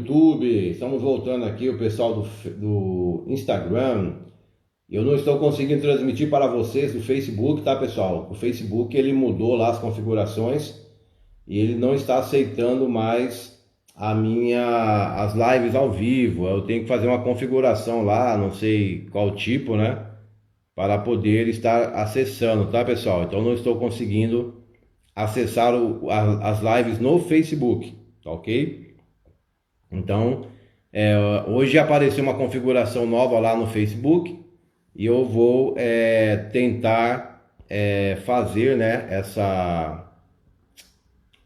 YouTube, estamos voltando aqui, o pessoal do Instagram. Eu não estou conseguindo transmitir para vocês do Facebook, tá, pessoal? O Facebook ele mudou lá as configurações e ele não está aceitando mais as lives ao vivo. Eu tenho que fazer uma configuração lá, não sei qual tipo, né? Para poder estar acessando, tá, pessoal? Então não estou conseguindo acessar as lives no Facebook, tá ok? Então, hoje apareceu uma configuração nova lá no Facebook e eu vou tentar fazer, né,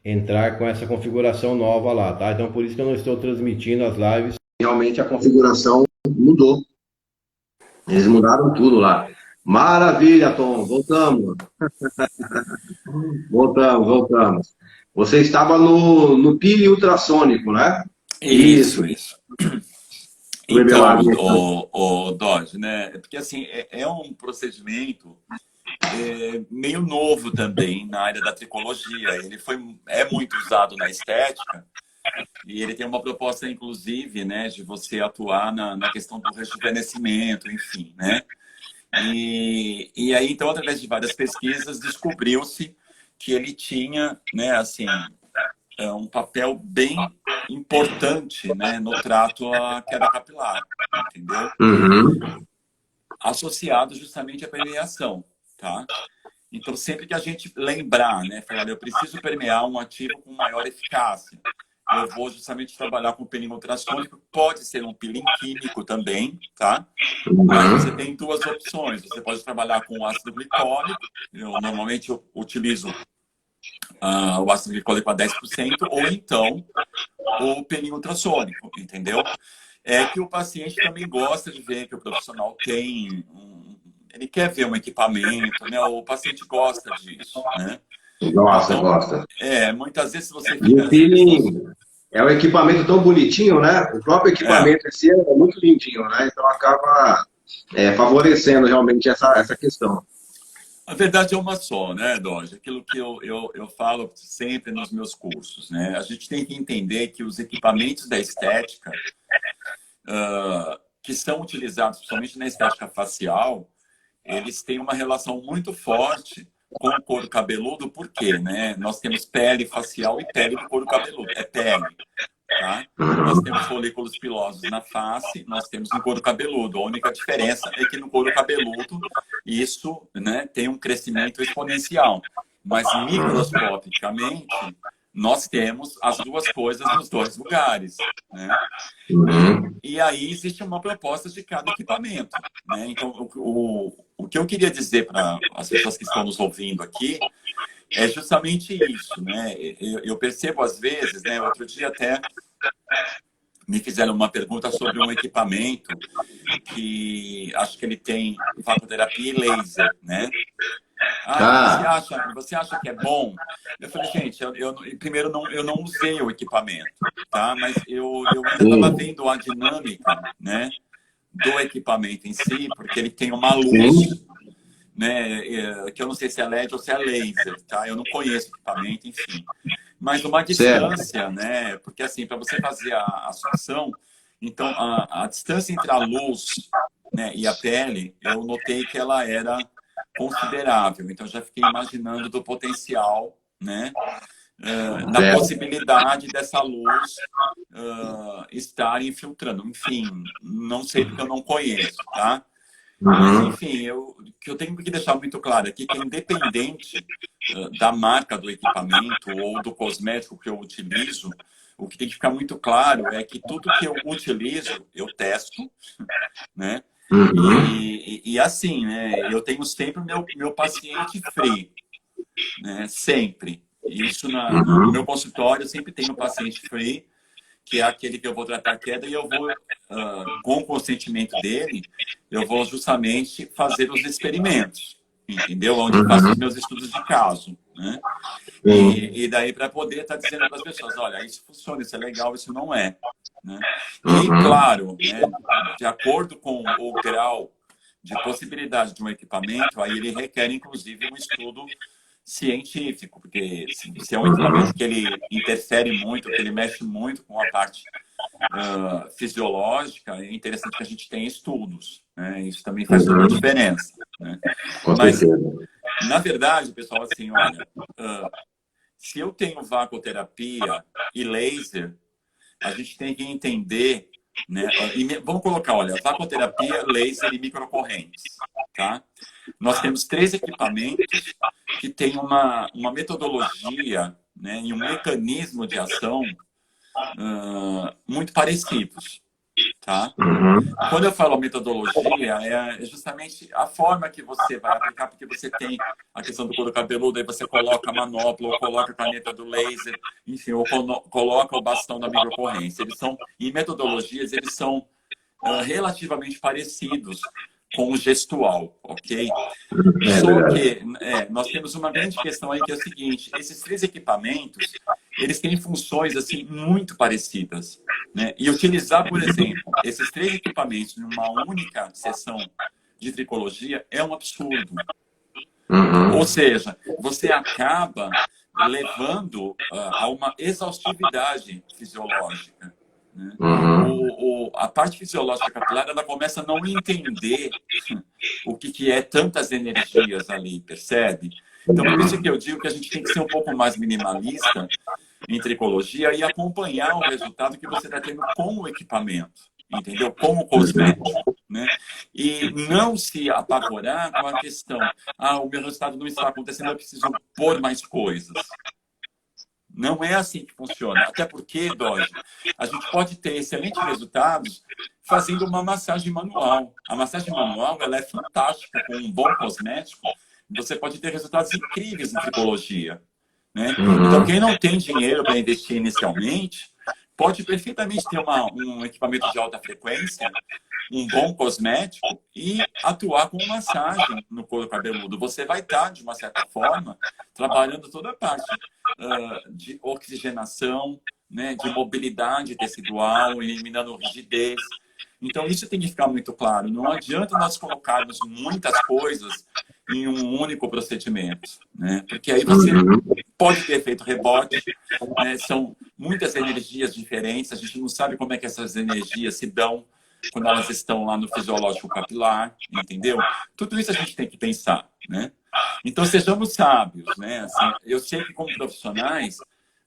entrar com essa configuração nova lá, tá? Então, por isso que eu não estou transmitindo as lives. Realmente a configuração mudou. Eles mudaram tudo lá. Maravilha, Tom. Voltamos. Voltamos. Você estava no pile ultrassônico, né? Isso. Então, Revelar aqui. o Dodge, né? Porque assim, é um procedimento meio novo também na área da tricologia. É muito usado na estética e ele tem uma proposta, inclusive, né, de você atuar na questão do rejuvenescimento, enfim, né? E aí, então, através de várias pesquisas, descobriu-se que ele tinha, né, assim, um papel bem importante, né, no trato à queda capilar, entendeu? Uhum. Associado justamente à permeação, tá? Então, sempre que a gente lembrar, né, falar, eu preciso permear um ativo com maior eficácia, eu vou justamente trabalhar com peeling ultrassônico, pode ser um peeling químico também, tá? Mas você tem duas opções, você pode trabalhar com ácido glicólico, normalmente eu utilizo o ácido glicólico a 10%, ou então o peeling ultrassônico, entendeu? É que o paciente também gosta de ver que o profissional tem ele quer ver um equipamento, né? O paciente gosta disso, né? Então, Gosta. muitas vezes você E fica o assim, peeling é um equipamento tão bonitinho, né? O próprio é, equipamento em si é muito lindinho, né? Então acaba favorecendo realmente essa questão. a verdade é uma só, né, Doge? Aquilo que eu falo sempre nos meus cursos, né? A gente tem que entender que os equipamentos da estética, que são utilizados principalmente na estética facial, eles têm uma relação muito forte com o couro cabeludo, por quê, né? Nós temos pele facial e pele do couro cabeludo. É pele, tá? Nós temos folículos pilosos na face, nós temos no couro cabeludo. A única diferença é que no couro cabeludo isso, né, tem um crescimento exponencial. Mas microscopicamente, nós temos as duas coisas nos dois lugares, né? E aí existe uma proposta de cada equipamento, né? Então, o que eu queria dizer para as pessoas que estão nos ouvindo aqui é justamente isso, né? Eu percebo às vezes, né? Outro dia até me fizeram uma pergunta sobre um equipamento que acho que ele tem vapoterapia e laser, né? Ah, Ah, você acha que é bom? Eu falei, gente, primeiro eu não usei o equipamento, tá? Mas eu ainda estava sim, vendo a dinâmica, né, do equipamento em si, porque ele tem uma luz, sim, né, que eu não sei se é LED ou se é laser, tá? Eu não conheço o equipamento, enfim. Mas uma certo. distância, né? Porque assim, para você fazer a sucção, então a distância entre a luz, né, e a pele, eu notei que ela era considerável. Então já fiquei imaginando do potencial, né, na Certo. possibilidade dessa luz estar infiltrando. Enfim, não sei porque eu não conheço, tá? Mas, Uhum. enfim, o que eu tenho que deixar muito claro aqui é que, independente da marca do equipamento ou do cosmético que eu utilizo, o que tem que ficar muito claro é que tudo que eu utilizo, eu testo, né? Uhum. E assim, né? Eu tenho sempre o meu paciente free, né? Sempre. Isso no meu Uhum. consultório, eu sempre tenho um paciente free, que é aquele que eu vou tratar a queda e eu vou, com o consentimento dele, eu vou justamente fazer os experimentos, entendeu? Onde eu faço os Uhum. meus estudos de caso, né? Sim. E daí para poder estar dizendo para as pessoas, olha, isso funciona, isso é legal, isso não é, né? E aí, Uhum. claro, né, de acordo com o grau de possibilidade de um equipamento, aí ele requer, inclusive, um estudo científico, porque se é um equipamento Uhum. que ele interfere muito, que ele mexe muito com a parte fisiológica, é interessante que a gente tenha estudos, né? Isso também faz toda a diferença, né? Mas, na verdade, pessoal, assim, olha, se eu tenho vacoterapia e laser, a gente tem que entender, né? Vamos colocar, olha, vacoterapia, laser e microcorrentes, tá? Nós temos 3 equipamentos que têm uma metodologia, né, e um mecanismo de ação muito parecidos, tá? Quando eu falo metodologia, é justamente a forma que você vai aplicar, porque você tem a questão do couro cabeludo, aí você coloca a manopla, ou coloca a caneta do laser, enfim, ou coloca o bastão da microcorrência. Em metodologias, eles são relativamente parecidos com o gestual, ok? Só que nós temos uma grande questão aí que é o seguinte: esses 3 equipamentos, eles têm funções assim muito parecidas, né? E utilizar, por exemplo, esses 3 equipamentos numa única sessão de tricologia é um absurdo. Ou seja, você acaba levando a uma exaustividade fisiológica, né? A parte fisiológica capilar, ela começa a não entender o que é tantas energias ali, percebe? Então, por isso que eu digo que a gente tem que ser um pouco mais minimalista em tricologia e acompanhar o resultado que você está tendo com o equipamento, entendeu? Com o cosmético, né? E não se apavorar com a questão, o meu resultado não está acontecendo, eu preciso pôr mais coisas. Não é assim que funciona. Até porque, Doge, a gente pode ter excelentes resultados fazendo uma massagem manual. A massagem manual, ela é fantástica. Com um bom cosmético, você pode ter resultados incríveis em tricologia, né? Então, quem não tem dinheiro para investir inicialmente, pode perfeitamente ter um equipamento de alta frequência, um bom cosmético e atuar com massagem no couro cabeludo. Você vai estar, de uma certa forma, trabalhando toda a parte de oxigenação, né, de mobilidade tecidual, eliminando rigidez. Então, isso tem que ficar muito claro. Não adianta nós colocarmos muitas coisas em um único procedimento, né? Porque aí você pode ter efeito rebote, né? São muitas energias diferentes, a gente não sabe como é que essas energias se dão quando elas estão lá no fisiológico capilar, entendeu? Tudo isso a gente tem que pensar, né? Então, sejamos sábios, né? Assim, eu sei que, como profissionais,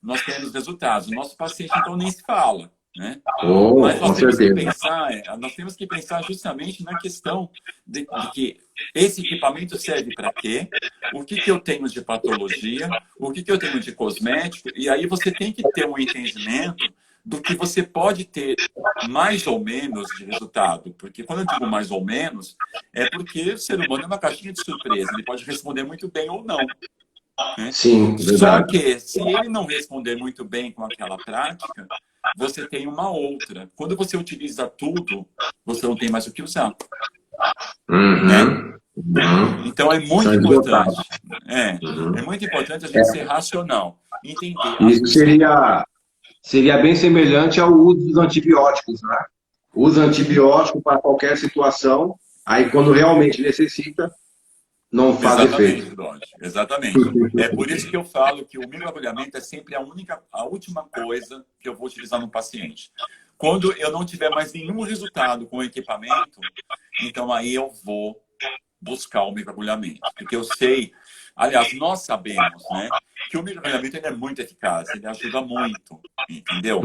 nós temos resultados. O nosso paciente, então, nem se fala, né? Mas nós temos que pensar justamente na questão de que esse equipamento serve para quê? O que eu tenho de patologia? O que eu tenho de cosmético? E aí você tem que ter um entendimento do que você pode ter mais ou menos de resultado. Porque quando eu digo mais ou menos, é porque o ser humano é uma caixinha de surpresa. Ele pode responder muito bem ou não, né? Sim, verdade. Só que, se ele não responder muito bem com aquela prática, você tem uma outra. Quando você utiliza tudo, você não tem mais o que usar. Né? Então, é muito importante. É muito importante a gente ser racional. Entender. Isso seria bem semelhante ao uso dos antibióticos, né? Usa antibiótico para qualquer situação, aí quando realmente necessita, não faz efeito. Dodge, exatamente. É por isso que eu falo que o microagulhamento é sempre a última coisa que eu vou utilizar no paciente. Quando eu não tiver mais nenhum resultado com o equipamento, então aí eu vou buscar o microagulhamento. Porque eu sei, aliás, nós sabemos, né, que o microagulhamento ele é muito eficaz, ele ajuda muito, entendeu?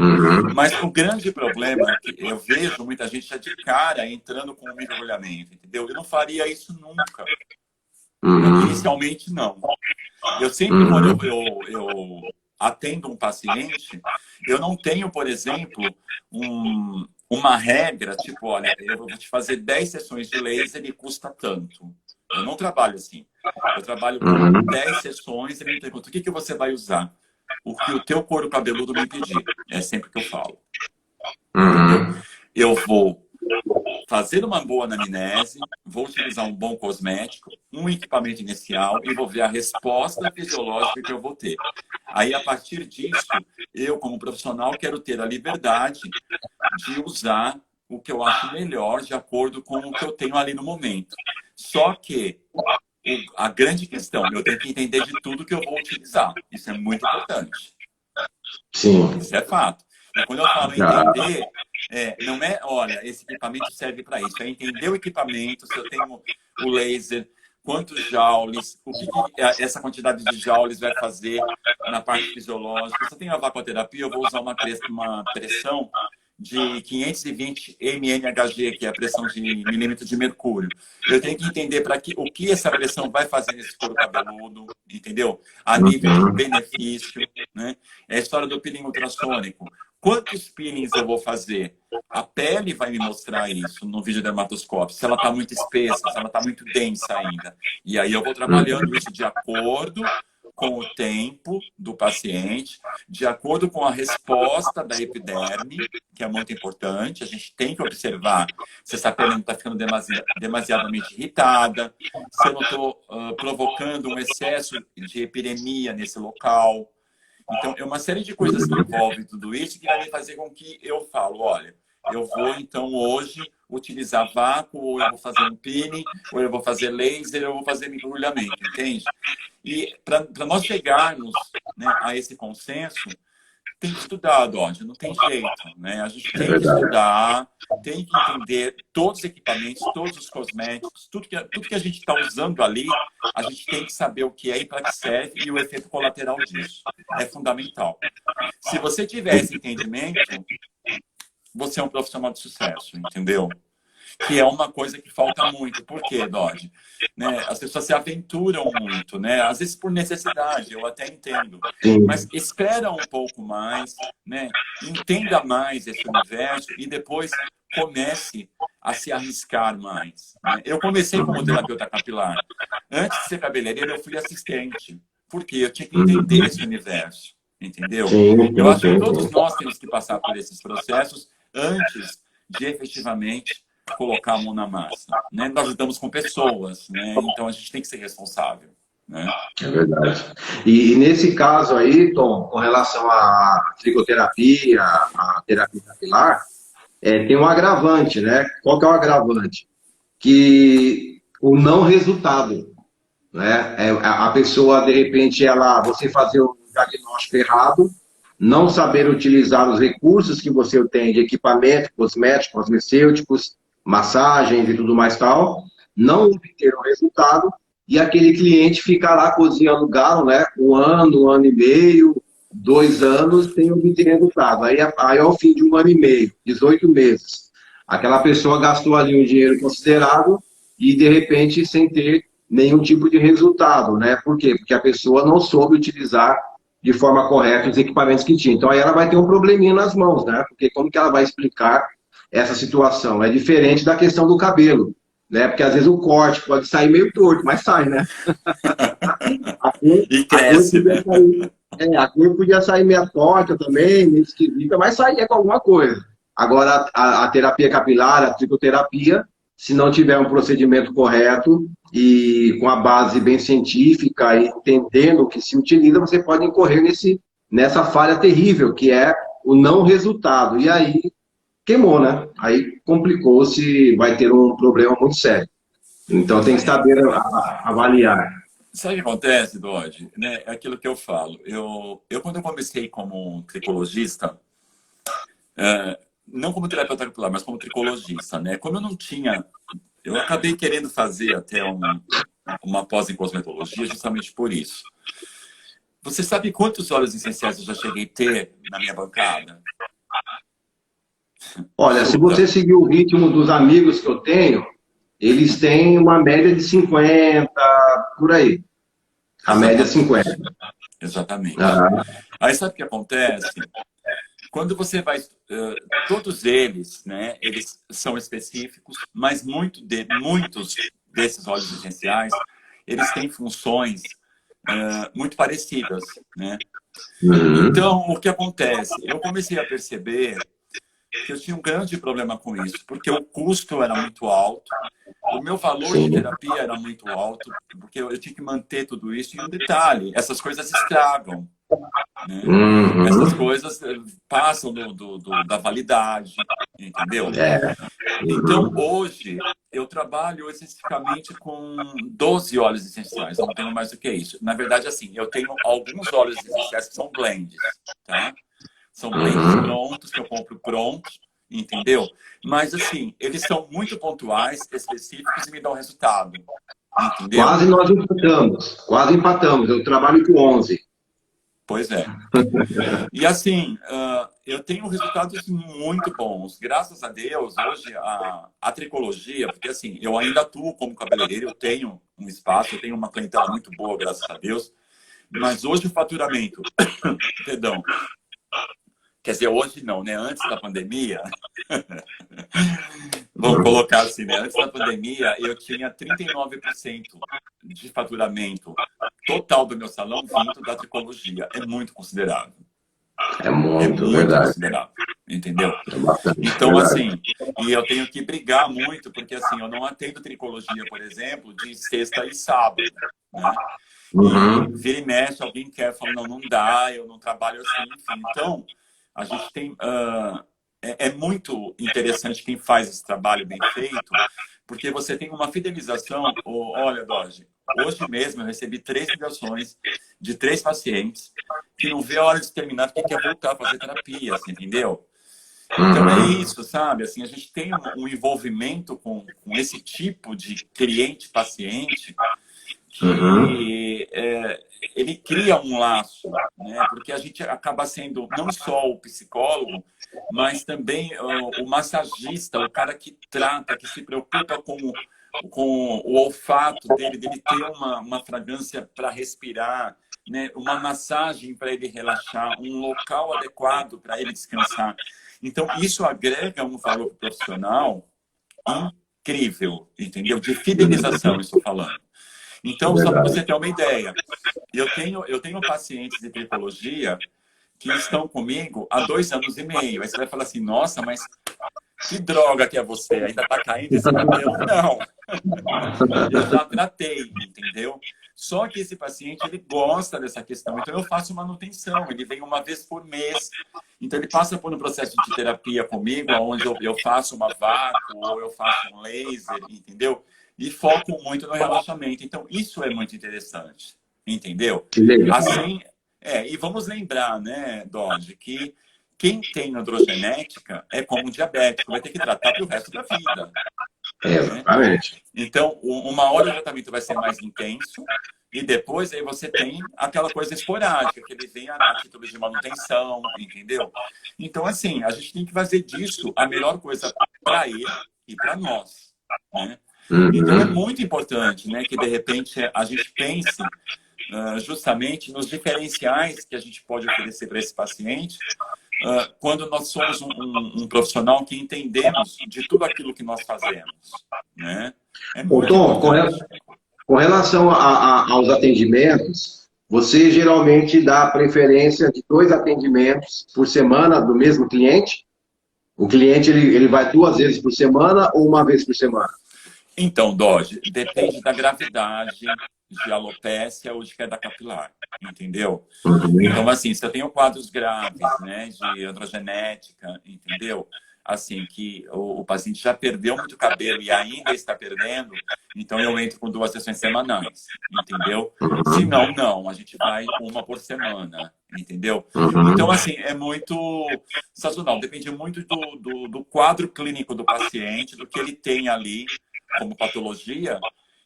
Mas o grande problema é que eu vejo muita gente já de cara entrando com o microagulhamento, entendeu? Eu não faria isso nunca. Inicialmente, não. Eu sempre, quando eu atendo um paciente, eu não tenho, por exemplo, uma regra, tipo, olha, eu vou te fazer 10 sessões de laser e custa tanto. Eu não trabalho assim. Eu trabalho com 10 sessões e me pergunto, o que você vai usar? O que o teu couro cabeludo me pedir. É sempre que eu falo. Entendeu? Eu vou fazer uma boa anamnese, vou utilizar um bom cosmético, um equipamento inicial e vou ver a resposta fisiológica que eu vou ter. Aí, a partir disso, eu, como profissional, quero ter a liberdade de usar o que eu acho melhor de acordo com o que eu tenho ali no momento. Só que a grande questão, eu tenho que entender de tudo que eu vou utilizar. Isso é muito importante. Sim. Isso é fato. E quando eu falo Já. entender, não é, olha, esse equipamento serve para isso. É entender o equipamento, se eu tenho o laser, quantos joules, o que essa quantidade de joules vai fazer na parte fisiológica. Se eu tenho a vacoterapia, eu vou usar uma pressão de 520 mmHg, que é a pressão de milímetro de mercúrio. Eu tenho que entender o que essa pressão vai fazer nesse couro cabeludo, entendeu? A nível de benefício, né? É a história do peeling ultrassônico. Quantos peelings eu vou fazer? A pele vai me mostrar isso no vídeo dermatoscópio, se ela está muito espessa, se ela está muito densa ainda. E aí eu vou trabalhando isso de acordo com o tempo do paciente, de acordo com a resposta da epiderme, que é muito importante. A gente tem que observar se essa pele não está ficando demasiadamente irritada, se eu não estou provocando um excesso de epidemia nesse local. Então, é uma série de coisas que envolvem tudo isso que vai me fazer com que eu falo, olha, eu vou, então, hoje utilizar vácuo, ou eu vou fazer um peeling, ou eu vou fazer laser, ou eu vou fazer mergulhamento, entende? E para nós chegarmos, né, a esse consenso, tem que estudar, Dodge, não tem jeito, né? A gente tem que estudar, tem que entender todos os equipamentos, todos os cosméticos, tudo que a gente está usando ali, a gente tem que saber o que é e para que serve e o efeito colateral disso. É fundamental. Se você tiver esse entendimento, você é um profissional de sucesso, entendeu? Que é uma coisa que falta muito. Por quê, Dodge? Né? As pessoas se aventuram muito, né? Às vezes por necessidade, eu até entendo. Mas espera um pouco mais, né? Entenda mais esse universo e depois comece a se arriscar mais. Né? Eu comecei como terapeuta capilar. Antes de ser cabeleireiro, eu fui assistente. Por quê? Eu tinha que entender esse universo. Entendeu? Eu acho que todos nós temos que passar por esses processos antes de efetivamente colocar a mão na massa, né? Nós lidamos com pessoas, né? Então a gente tem que ser responsável, né? É verdade. E nesse caso aí, Tom, com relação à tricoterapia, à terapia capilar, tem um agravante, né? Qual que é o agravante? Que o não resultado, né? A pessoa, de repente, você fazer o diagnóstico errado, não saber utilizar os recursos que você tem de equipamento, cosméticos, cosmecêuticos, massagens e tudo mais tal, não obter o resultado e aquele cliente fica lá cozinhando galo, né? Um ano e meio, 2 anos, sem obter resultado. Aí ao fim de 1 ano e meio, 18 meses, aquela pessoa gastou ali um dinheiro considerável e, de repente, sem ter nenhum tipo de resultado, né? Por quê? Porque a pessoa não soube utilizar de forma correta os equipamentos que tinha. Então, aí ela vai ter um probleminha nas mãos, né? Porque como que ela vai explicar essa situação? É diferente da questão do cabelo, né? Porque às vezes o corte pode sair meio torto, mas sai, né? E cresce, né? A cor podia sair meio torta também, meio esquisita, mas saía com alguma coisa. Agora, a terapia capilar, a tricoterapia, se não tiver um procedimento correto e com a base bem científica e entendendo o que se utiliza, você pode incorrer nessa falha terrível, que é o não resultado. E aí, queimou, né? Aí complicou-se, vai ter um problema muito sério. Então, tem que saber avaliar. Sabe o que acontece, Dodge? Né? É aquilo que eu falo. Quando eu comecei como tricologista, não como terapeuta capilar, mas como tricologista, né? Como eu não tinha... Eu acabei querendo fazer até uma pós em cosmetologia justamente por isso. Você sabe quantos óleos essenciais eu já cheguei a ter na minha bancada? Olha, se você seguir o ritmo dos amigos que eu tenho, eles têm uma média de 50, por aí. A média é 50. Exatamente. Uhum. Aí sabe o que acontece? Quando você vai... todos eles, né, eles são específicos, mas muitos desses óleos essenciais, eles têm funções muito parecidas, né? Uhum. Então, o que acontece? Eu comecei a perceber que eu tinha um grande problema com isso, porque o custo era muito alto, o meu valor de terapia era muito alto, porque eu tinha que manter tudo isso. E um detalhe, essas coisas estragam, né? Uhum. Essas coisas passam da validade, entendeu? Então, hoje, eu trabalho especificamente com 12 óleos essenciais, não tenho mais do que isso. Na verdade, assim, eu tenho alguns óleos essenciais que são blends, tá? São pentes prontos, que eu compro prontos, entendeu? Mas, assim, eles são muito pontuais, específicos e me dão resultado, entendeu? Quase nós empatamos, quase empatamos. Eu trabalho com 11. Pois é. E assim, eu tenho resultados muito bons. Graças a Deus, hoje a tricologia, porque assim, eu ainda atuo como cabeleireiro, eu tenho um espaço, eu tenho uma clientela muito boa, graças a Deus. Mas hoje o faturamento, perdão, quer dizer, hoje não, né? Antes da pandemia, vamos colocar assim, né? Antes da pandemia, eu tinha 39% de faturamento total do meu salão vindo da tricologia. É muito considerável. É muito verdade. Considerável, entendeu? É bastante, então, verdade. assim, e eu tenho que brigar muito, porque assim, eu não atendo tricologia, por exemplo, de sexta e sábado, né? E vira e mexe, alguém quer, fala, não dá, eu não trabalho assim, enfim. Então, a gente tem... é muito interessante quem faz esse trabalho bem feito, porque você tem uma fidelização. Olha, Doge, hoje mesmo eu recebi 3 ligações de 3 pacientes que não vê a hora de terminar porque quer voltar a fazer terapia, assim, entendeu? Então é isso, sabe? Assim, a gente tem um envolvimento com esse tipo de cliente-paciente que ele cria um laço, né? Porque a gente acaba sendo não só o psicólogo, mas também o massagista, o cara que trata, que se preocupa com o olfato dele ter uma fragrância para respirar, né? Uma massagem para ele relaxar, um local adequado para ele descansar. Então, isso agrega um valor profissional incrível, entendeu? De fidelização, estou falando. Então, só para você ter uma ideia, eu tenho pacientes de tricologia que estão comigo há 2 anos e meio. Aí você vai falar assim, nossa, mas que droga que é você? Ainda está caindo esse cabelo? Não. Eu já tratei, entendeu? Só que esse paciente, ele gosta dessa questão. Então, eu faço manutenção. Ele vem uma vez por mês. Então, ele passa por um processo de terapia comigo, onde eu faço uma vácuo, ou eu faço um laser, entendeu? E foco muito no relaxamento. Então, isso é muito interessante, entendeu? Que legal. Assim, e vamos lembrar, né, Dodge, que quem tem androgenética é como um diabético, vai ter que tratar pro resto da vida. Exatamente. Né? Então, uma hora o tratamento vai ser mais intenso e depois aí você tem aquela coisa esporádica, que ele vem a título de manutenção, entendeu? Então, assim, a gente tem que fazer disso a melhor coisa para ele e para nós, né? Então, é muito importante, né, que, de repente, a gente pense justamente nos diferenciais que a gente pode oferecer para esse paciente quando nós somos um profissional que entendemos de tudo aquilo que nós fazemos, né? É muito importante. Com relação aos atendimentos, você geralmente dá preferência de 2 atendimentos por semana do mesmo cliente? O cliente ele vai 2 vezes por semana ou 1 vez por semana? Então, Dodge, depende da gravidade de alopécia ou de queda capilar, entendeu? Então, assim, se eu tenho quadros graves, né, de androgenética, entendeu? Assim, que o paciente já perdeu muito cabelo e ainda está perdendo, então eu entro com 2 sessões semanais, entendeu? Se não, não, a gente vai 1 por semana, entendeu? Então, assim, é muito sazonal, depende muito do quadro clínico do paciente, do que ele tem ali como patologia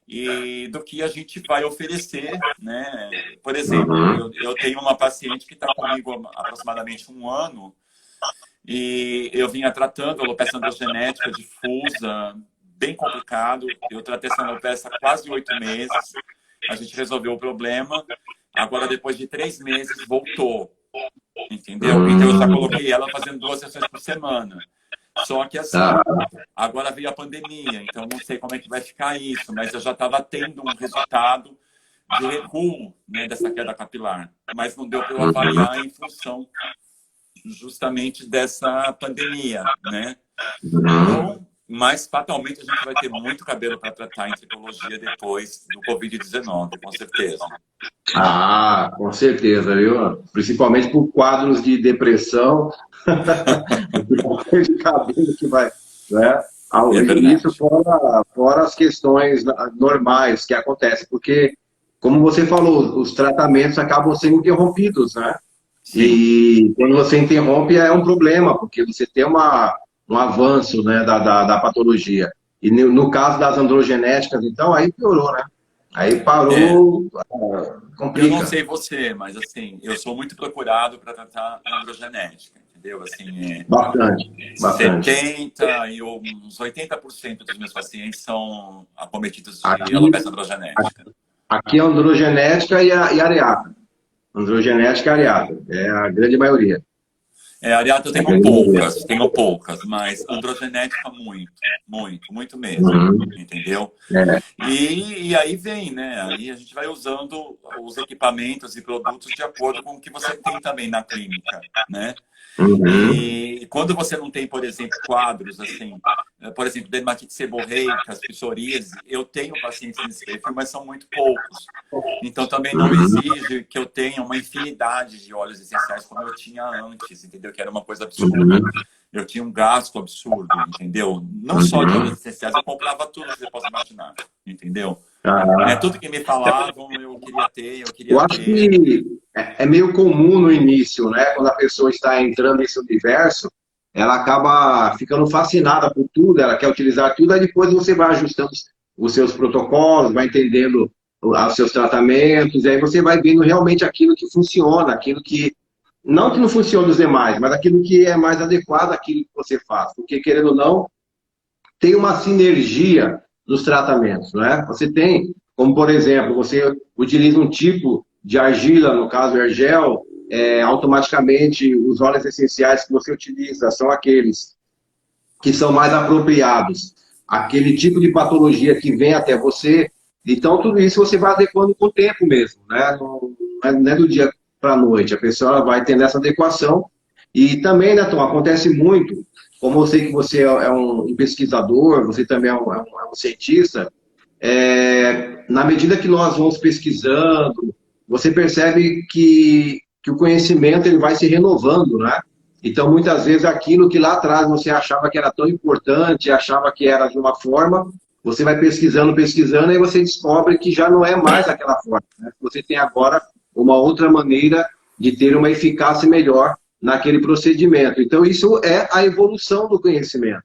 e do que a gente vai oferecer, né? Por exemplo, eu tenho uma paciente que está comigo há aproximadamente 1 ano e eu vinha tratando alopecia androgenética difusa, bem complicado. Eu tratei essa alopecia há quase 8 meses. A gente resolveu o problema. Agora, depois de 3 meses, voltou. Entendeu? Então, eu já coloquei ela fazendo 2 sessões por semana. Só que assim, agora veio a pandemia, então não sei como é que vai ficar isso, mas eu já estava tendo um resultado de recuo, né, dessa queda capilar. Mas não deu para eu avaliar em função justamente dessa pandemia, né? Então, mas fatalmente a gente vai ter muito cabelo para tratar em tricologia depois do Covid-19, com certeza. Com certeza, viu? Principalmente por quadros de depressão, de cabelo que vai, né? Isso fora as questões normais que acontecem, porque, como você falou, os tratamentos acabam sendo interrompidos, né? Sim. E quando você interrompe é um problema, porque você tem um avanço, né, da patologia. E no caso das androgenéticas, então, aí piorou, né? Aí É, parou, eu não complica. sei você, mas assim, eu sou muito procurado para tratar androgenética, entendeu? Assim, Bastante, bastante. 70 e uns 80% dos meus pacientes são acometidos de Aqui, alopecia androgenética. aqui é androgenética e areata. Androgenética e areata. É a grande maioria. Areata eu É a grande maioria. tenho poucas, mas androgenética muito, muito, muito mesmo, Uhum. entendeu? É. E aí vem, né? Aí a gente vai usando os equipamentos e produtos de acordo com o que você tem também na clínica, né? Uhum. E quando você não tem, por exemplo, quadros assim, por exemplo, dermatite seborreica, psoríase, eu tenho pacientes nesse perfil, mas são muito poucos. Então também não Uhum. exige que eu tenha uma infinidade de óleos essenciais como eu tinha antes, entendeu? Que era uma coisa absurda. Uhum. Eu tinha um gasto absurdo, entendeu? Não só de óleos Uhum. essenciais, eu comprava tudo que você possa imaginar, entendeu? Tudo Ah, que me falavam, eu eu queria acho ter. que é meio comum no início, né? Quando a pessoa está entrando nesse universo, ela acaba ficando fascinada por tudo, ela quer utilizar tudo, aí depois você vai ajustando os seus protocolos, vai entendendo os seus tratamentos, e aí você vai vendo realmente aquilo que funciona, aquilo que, não que não funciona dos demais, mas aquilo que é mais adequado àquilo que você faz. Porque, querendo ou não, tem uma sinergia nos tratamentos, não é? Você tem, como por exemplo, você utiliza um tipo de argila, no caso ergel, automaticamente os óleos essenciais que você utiliza são aqueles que são mais apropriados, aquele tipo de patologia que vem até você. Então, tudo isso você vai adequando com o tempo mesmo, né? Não é do dia para a noite. A pessoa vai tendo essa adequação. E também, né, Tom, acontece muito, como eu sei que você é um pesquisador, você também é um cientista, na medida que nós vamos pesquisando, você percebe que o conhecimento ele vai se renovando, né? Então, muitas vezes, aquilo que lá atrás você achava que era tão importante, achava que era de uma forma, você vai pesquisando, pesquisando, e você descobre que já não é mais aquela forma, né? Você tem agora uma outra maneira de ter uma eficácia melhor naquele procedimento. Então, isso é a evolução do conhecimento.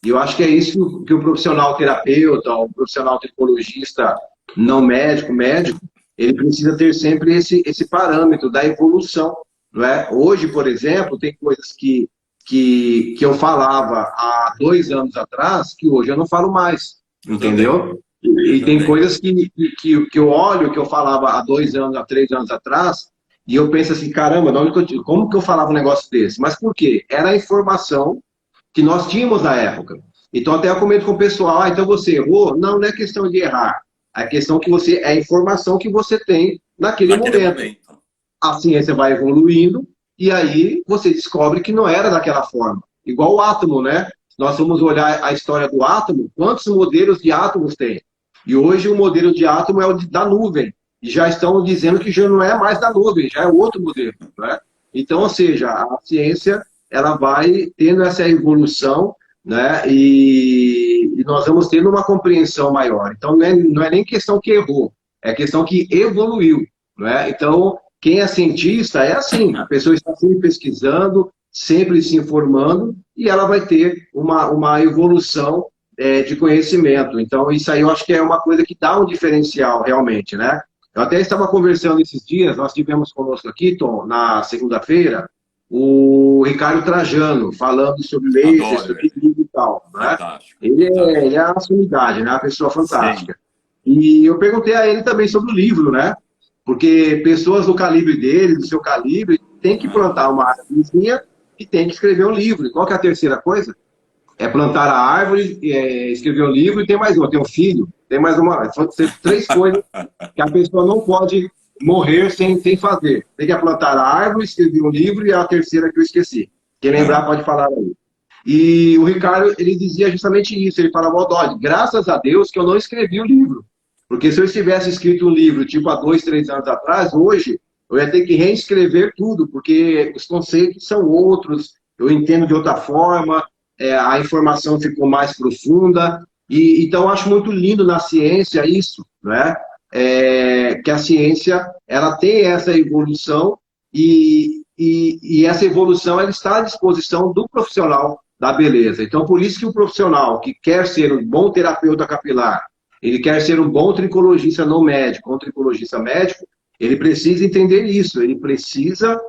E eu acho que é isso que o profissional terapeuta, o profissional tricologista não médico, médico, ele precisa ter sempre esse parâmetro da evolução. Não é? Hoje, por exemplo, tem coisas que eu falava há 2 anos atrás que hoje eu não falo mais, Eu também, entendeu? eu E tem também. coisas que eu olho, que eu falava há 2 anos, há 3 anos atrás, e eu penso assim, caramba, como que eu falava um negócio desse? Mas por quê? Era a informação que nós tínhamos na época. Então, até eu comento com o pessoal, então você errou? Não, não é questão de errar. É questão que você, é a informação que você tem naquele Naquele momento. momento. A ciência vai evoluindo e aí você descobre que não era daquela forma. Igual o átomo, né? Nós vamos olhar a história do átomo, quantos modelos de átomos tem? E hoje o modelo de átomo é o da nuvem. E já estão dizendo que já não é mais da nuvem, já é outro modelo, né? Então, ou seja, a ciência ela vai tendo essa evolução, né? E nós vamos tendo uma compreensão maior. Então, não é nem questão que errou, é questão que evoluiu, né? Então, quem é cientista é assim, a pessoa está sempre pesquisando, sempre se informando, e ela vai ter uma evolução de conhecimento. Então, isso aí eu acho que é uma coisa que dá um diferencial realmente, né? Eu até estava conversando esses dias, nós tivemos conosco aqui, Tom, na segunda-feira, o Ricardo Trajano, falando sobre laser, Adoro sobre ele. livro e tal, né? Fantástico, Ele é fantástico. uma sumidade, né? Uma pessoa Sim. fantástica. E eu perguntei a ele também sobre o livro, né? Porque pessoas do calibre dele, do seu calibre, tem que plantar uma árvorezinha e tem que escrever um livro. E qual que é a terceira coisa? É plantar a árvore, escrever um livro e tem mais uma, tem um filho, tem mais uma. São 3 coisas que a pessoa não pode morrer sem fazer. Tem que plantar a árvore, escrever um livro e a terceira que eu esqueci. Quem lembrar pode falar aí. E o Ricardo, ele dizia justamente isso. Ele falava, ó, Dodge, graças a Deus que eu não escrevi o livro. Porque se eu tivesse escrito um livro, tipo há 2, 3 anos atrás, hoje, eu ia ter que reescrever tudo, porque os conceitos são outros, eu entendo de outra forma, a informação ficou mais profunda. Então, eu acho muito lindo na ciência isso, né? Que a ciência ela tem essa evolução e e essa evolução ela está à disposição do profissional da beleza. Então, por isso que o profissional que quer ser um bom terapeuta capilar, ele quer ser um bom tricologista não médico, um tricologista médico, ele precisa entender isso, ele precisa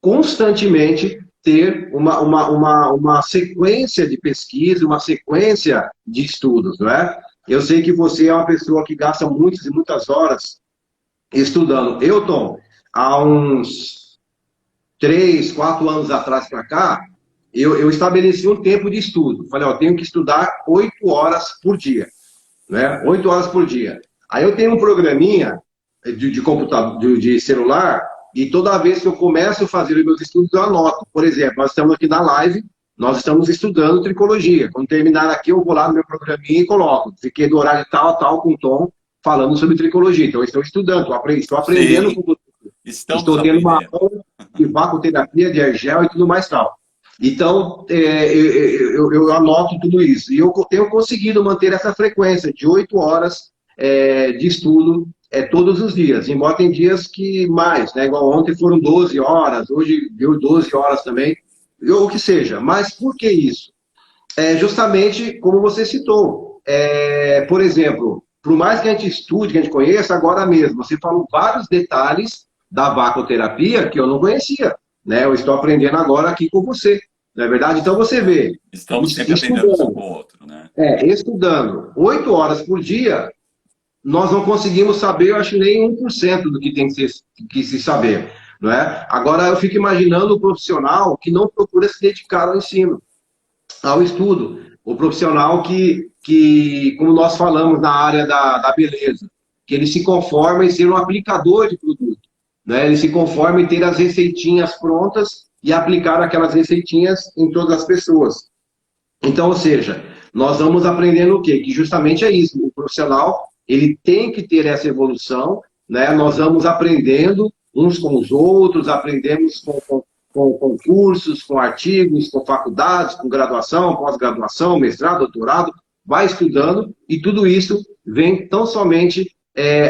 constantemente ter uma sequência de pesquisa, uma sequência de estudos, não é? Eu sei que você é uma pessoa que gasta muitas e muitas horas estudando. Eu, Tom, há uns 3, 4 anos atrás para cá, eu estabeleci um tempo de estudo. Falei, ó, eu tenho que estudar 8 horas por dia, né? 8 horas por dia. Aí eu tenho um programinha de computador, de celular, e toda vez que eu começo a fazer os meus estudos, eu anoto. Por exemplo, nós estamos aqui na live, nós estamos estudando tricologia. Quando terminar aqui, eu vou lá no meu programinha e coloco. Fiquei do horário tal a tal com o Tom, falando sobre tricologia. Então, eu estou estudando, estou aprendendo com você. Estou tendo uma aula de vacoterapia, de ergel e tudo mais tal. Então, eu anoto tudo isso. E eu tenho conseguido manter essa frequência de 8 horas de estudo todos os dias. Embora tem dias que mais, né? Igual ontem foram 12 horas, hoje deu 12 horas também, ou o que seja. Mas por que isso? Justamente como você citou. Por exemplo, por mais que a gente estude, que a gente conheça, agora mesmo, você falou vários detalhes da vacoterapia que eu não conhecia. Né? Eu estou aprendendo agora aqui com você, não é verdade? Então você vê. Estamos sempre aprendendo um com o outro, né? Estudando 8 horas por dia, nós não conseguimos saber, eu acho, nem 1% do que tem que se saber. Não é? Agora eu fico imaginando o profissional que não procura se dedicar ao ensino, ao estudo. O profissional que como nós falamos na área da beleza, que ele se conforma em ser um aplicador de produto. Né? Ele se conforma em ter as receitinhas prontas e aplicar aquelas receitinhas em todas as pessoas. Então, ou seja, nós vamos aprendendo o quê? Que justamente é isso. O profissional, ele tem que ter essa evolução, né? Nós vamos aprendendo uns com os outros, aprendemos com cursos, com artigos, com faculdades, com graduação, pós-graduação, mestrado, doutorado, vai estudando e tudo isso vem tão somente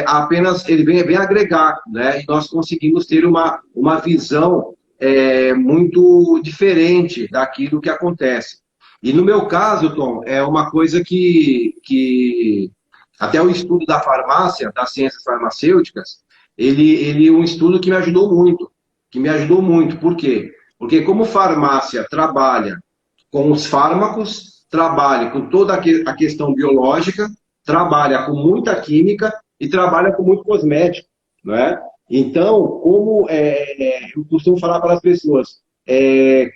apenas, ele vem agregar, né? E nós conseguimos ter uma visão muito diferente daquilo que acontece. E no meu caso, Tom, é uma coisa que até o estudo da farmácia, das ciências farmacêuticas, ele é um estudo que me ajudou muito. Por quê? Porque como farmácia trabalha com os fármacos, trabalha com toda a questão biológica, trabalha com muita química e trabalha com muito cosmético, não é? Então, como eu costumo falar para as pessoas,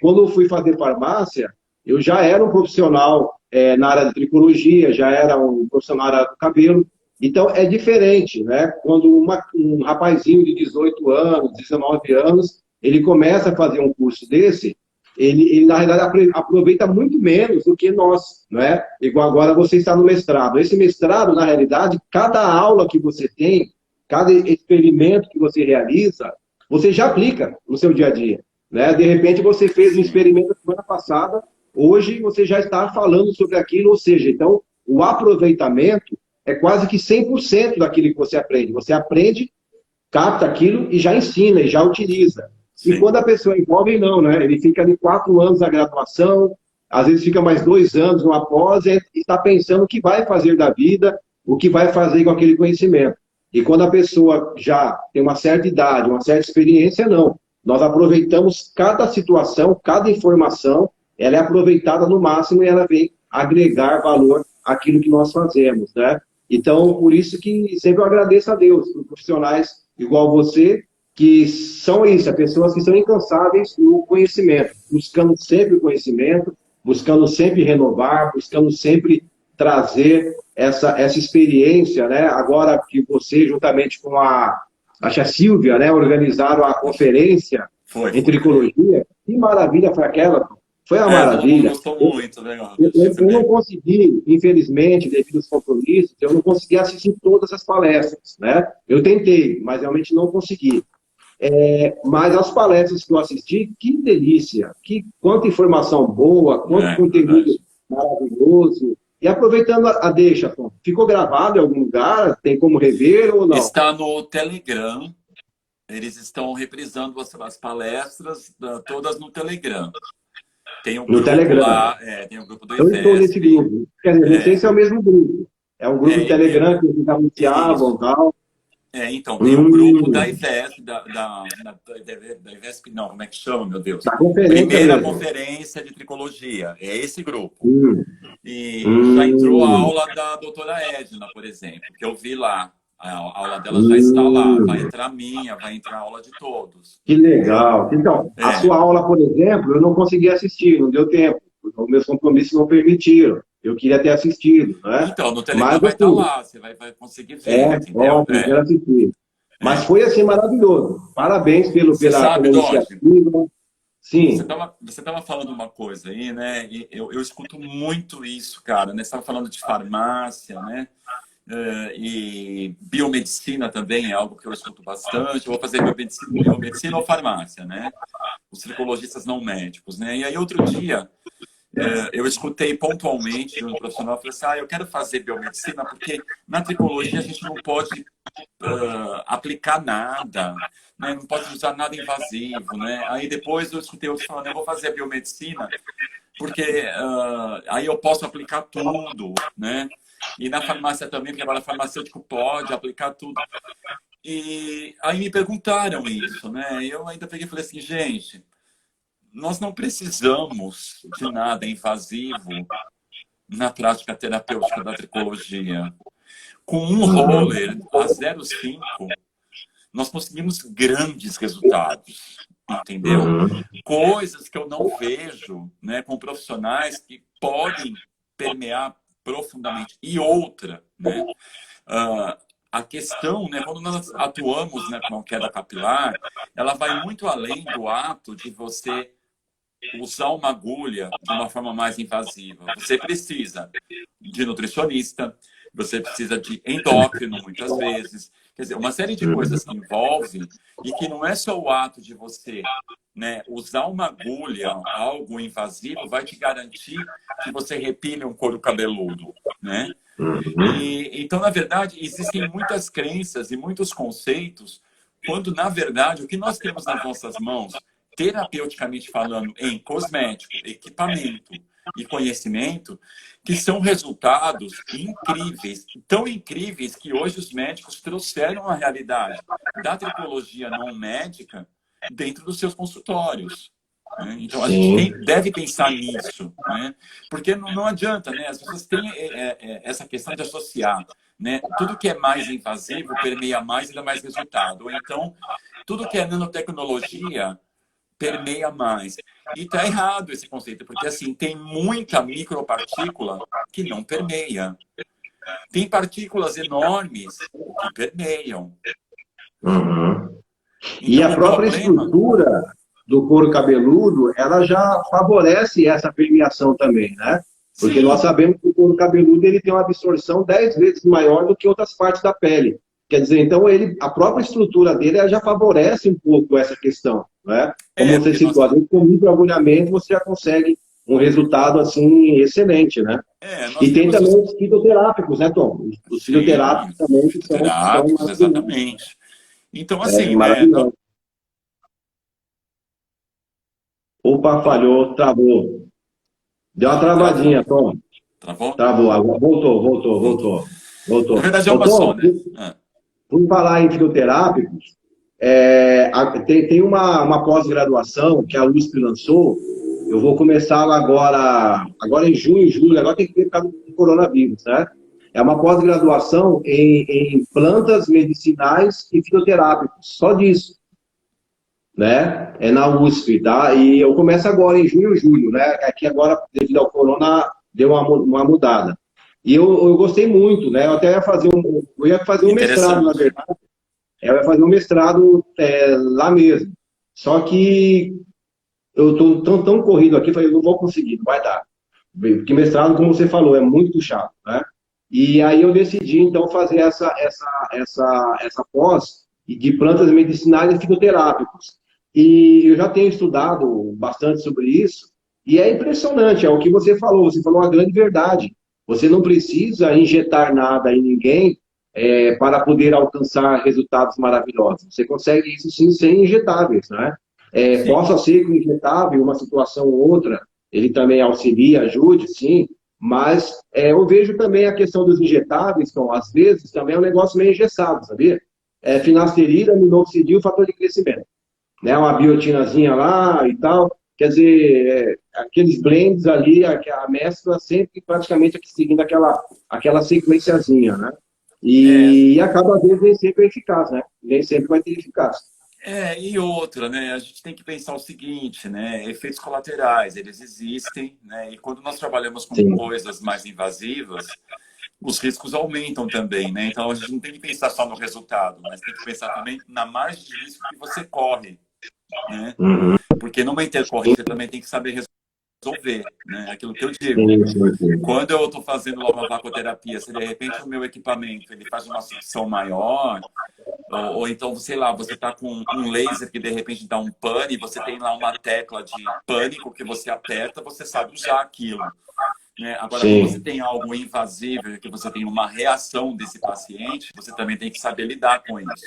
quando eu fui fazer farmácia, eu já era um profissional na área de tricologia, já era um profissional na área do cabelo. Então, é diferente, né? Quando um rapazinho de 18 anos, 19 anos, ele começa a fazer um curso desse, ele na realidade, aproveita muito menos do que nós, né? Igual agora você está no mestrado. Esse mestrado, na realidade, cada aula que você tem, cada experimento que você realiza, você já aplica no seu dia a dia, né? De repente, você fez um experimento semana passada, hoje você já está falando sobre aquilo, ou seja, então, o aproveitamento é quase que 100% daquilo que você aprende. Você aprende, capta aquilo e já ensina, e já utiliza. Sim. E quando a pessoa é jovem, não, né? Ele fica ali 4 anos na graduação, às vezes fica mais 2 anos no após, e está pensando o que vai fazer da vida, o que vai fazer com aquele conhecimento. E quando a pessoa já tem uma certa idade, uma certa experiência, não. Nós aproveitamos cada situação, cada informação, ela é aproveitada no máximo e ela vem agregar valor àquilo que nós fazemos, né? Então, por isso que sempre eu agradeço a Deus, por profissionais igual você, que são isso, pessoas que são incansáveis no conhecimento, buscando sempre o conhecimento, buscando sempre renovar, buscando sempre trazer essa experiência, né? Agora que você, juntamente com acho a Silvia, né, organizaram a conferência em tricologia, que maravilha foi aquela? Foi uma maravilha. Gostou muito, legal. Eu não consegui, infelizmente, devido aos compromissos, eu não consegui assistir todas as palestras, né? Eu tentei, mas realmente não consegui. Mas as palestras que eu assisti, que delícia, quanta informação boa, quanto conteúdo maravilhoso. E aproveitando a deixa, Tom, ficou gravado em algum lugar? Tem como rever ou não? Está no Telegram. eles estão reprisando as palestras todas no Telegram. Tem um No grupo Telegram. lá, tem um grupo do Eu estou nesse IFESP. grupo. Quer dizer, não sei se é o mesmo grupo. É um grupo do Telegram que eles anunciavam e tal. Então, tem um grupo da IVESP, da IVESP, não, como é que chama, meu Deus? Da conferência Primeira mesmo. Conferência de Tricologia, é esse grupo. E Hum. já entrou a aula da doutora Edna, por exemplo, que eu vi lá. A aula dela já está lá, vai entrar a minha, vai entrar a aula de todos. Que legal. Então, a sua aula, por exemplo, eu não consegui assistir, não deu tempo. Os meus compromissos não permitiram. Eu queria ter assistido, né? Então, no Telegram vai estar lá, você vai conseguir ver, entendeu? Ótimo, eu quero assistir. Mas foi assim maravilhoso. Parabéns pela iniciativa. Sim. Você estava falando uma coisa aí, né? E eu escuto muito isso, cara, né? Você estava falando de farmácia, né? E biomedicina também é algo que eu escuto bastante. Eu vou fazer biomedicina ou farmácia, né? Os tricologistas não médicos, né? E aí, outro dia, eu escutei pontualmente de um profissional que falou assim: eu quero fazer biomedicina porque na tricologia a gente não pode aplicar nada, né? Não pode usar nada invasivo, né? Aí depois eu escutei outros falando: eu vou fazer biomedicina porque aí eu posso aplicar tudo, né? E na farmácia também, porque agora farmacêutico pode aplicar tudo. E aí me perguntaram isso, né? Eu ainda peguei e falei assim: gente, nós não precisamos de nada invasivo na prática terapêutica da tricologia. Com um roller a 0,5, nós conseguimos grandes resultados, entendeu? Coisas que eu não vejo, né, com profissionais que podem permear profundamente. E outra, né? A questão, né, quando nós atuamos, né, com a queda capilar, ela vai muito além do ato de você usar uma agulha de uma forma mais invasiva. Você precisa de nutricionista, você precisa de endócrino, muitas vezes. Quer dizer, uma série de coisas que envolve e que não é só o ato de você, né, usar uma agulha, algo invasivo, vai te garantir que você repile um couro cabeludo, né? Então, na verdade, existem muitas crenças e muitos conceitos, quando, na verdade, o que nós temos nas nossas mãos, terapeuticamente falando, em cosmético, equipamento e conhecimento, que são resultados incríveis, tão incríveis que hoje os médicos trouxeram a realidade da tricologia não médica dentro dos seus consultórios. Né? Então, a gente deve pensar nisso, né? Porque não adianta, né? As pessoas têm essa questão de associar, né? Tudo que é mais invasivo permeia mais e dá mais resultado. Ou então, tudo que é nanotecnologia permeia mais. E está errado esse conceito, porque assim, tem muita micropartícula que não permeia. Tem partículas enormes que permeiam. Então, e a própria estrutura do couro cabeludo, ela já favorece essa permeação também, né? Porque nós sabemos que o couro cabeludo ele tem uma absorção 10 vezes maior do que outras partes da pele. Quer dizer, então, a própria estrutura dele ela já favorece um pouco essa questão, né? Como você citou, às vezes, com microagulhamento você já consegue um resultado, assim, excelente, né? E tem também os fitoterápicos, né, Tom? Os fitoterápicos também que são exatamente. Então, assim, maravilhoso. Opa, falhou, travou. Deu uma travadinha, Tom. Travou? Travou, agora voltou. Na verdade, é uma só, né? Por falar em fitoterápicos, tem uma pós-graduação que a USP lançou. Eu vou começar agora em junho, julho, agora tem que ver por causa do coronavírus, né? É uma pós-graduação em plantas medicinais e fitoterápicos, só disso, né? É na USP, tá? E eu começo agora em junho, julho, né? Aqui agora, devido ao corona, deu uma mudada. E eu gostei muito, né? Eu até ia fazer um mestrado, na verdade. Eu ia fazer um mestrado lá mesmo. Só que eu estou tão corrido aqui, falei, eu não vou conseguir, não vai dar. Porque mestrado, como você falou, é muito chato, né? E aí eu decidi, então, fazer essa pós de plantas medicinais e fitoterápicos. E eu já tenho estudado bastante sobre isso, e é impressionante, é o que você falou uma grande verdade. Você não precisa injetar nada em ninguém para poder alcançar resultados maravilhosos. Você consegue isso sim sem injetáveis, né? Possa ser que o injetável, uma situação ou outra, ele também auxilia, ajude, sim, mas eu vejo também a questão dos injetáveis, então, às vezes, também é um negócio meio engessado, sabia? Finasterida, minoxidil, fator de crescimento, né? Uma biotinazinha lá e tal, quer dizer, aqueles blends ali, a mescla sempre praticamente aqui seguindo aquela sequenciazinha, né? E acaba, às vezes, nem sempre é eficaz, né? Nem sempre vai ter eficácia. E outra, né? A gente tem que pensar o seguinte, né? Efeitos colaterais, eles existem, né? E quando nós trabalhamos com Sim. coisas mais invasivas, os riscos aumentam também, né? Então a gente não tem que pensar só no resultado, mas tem que pensar também na margem de risco que você corre, né? Uhum. Porque numa intercorrência também tem que saber resolver, né? Aquilo que eu digo. Sim. Quando eu estou fazendo lá uma vacoterapia, se de repente o meu equipamento ele faz uma sucção maior, ou então, sei lá, você está com um laser que de repente dá um pane, você tem lá uma tecla de pânico que você aperta, você sabe usar aquilo. Né? Agora, quando você Sim. tem algo invasivo, que você tem uma reação desse paciente, você também tem que saber lidar com isso.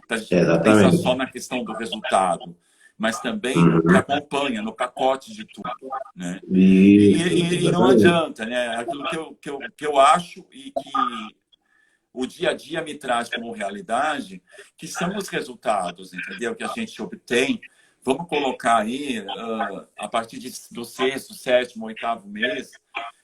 Então, a gente não pensa Exatamente. só na questão do resultado, mas também no que Uhum. acompanha, no pacote de tudo. Né? Isso, E não exatamente. adianta, né? Aquilo que eu acho e que o dia a dia me traz como realidade, que são os resultados, entendeu? Que a gente obtém. Vamos colocar aí, a partir do sexto, sétimo, oitavo mês,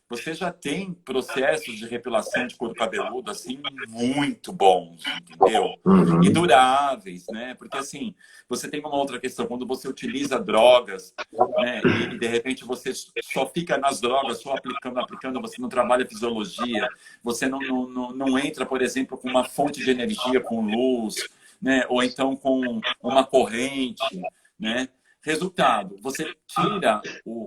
você já tem processos de repilação de couro cabeludo, assim, muito bons, entendeu? E Uhum. duráveis, né? Porque, assim, você tem uma outra questão, quando você utiliza drogas, né? E de repente você só fica nas drogas, só aplicando, você não trabalha fisiologia, você não entra, por exemplo, com uma fonte de energia, com luz, né? Ou então com uma corrente, né? Resultado, você tira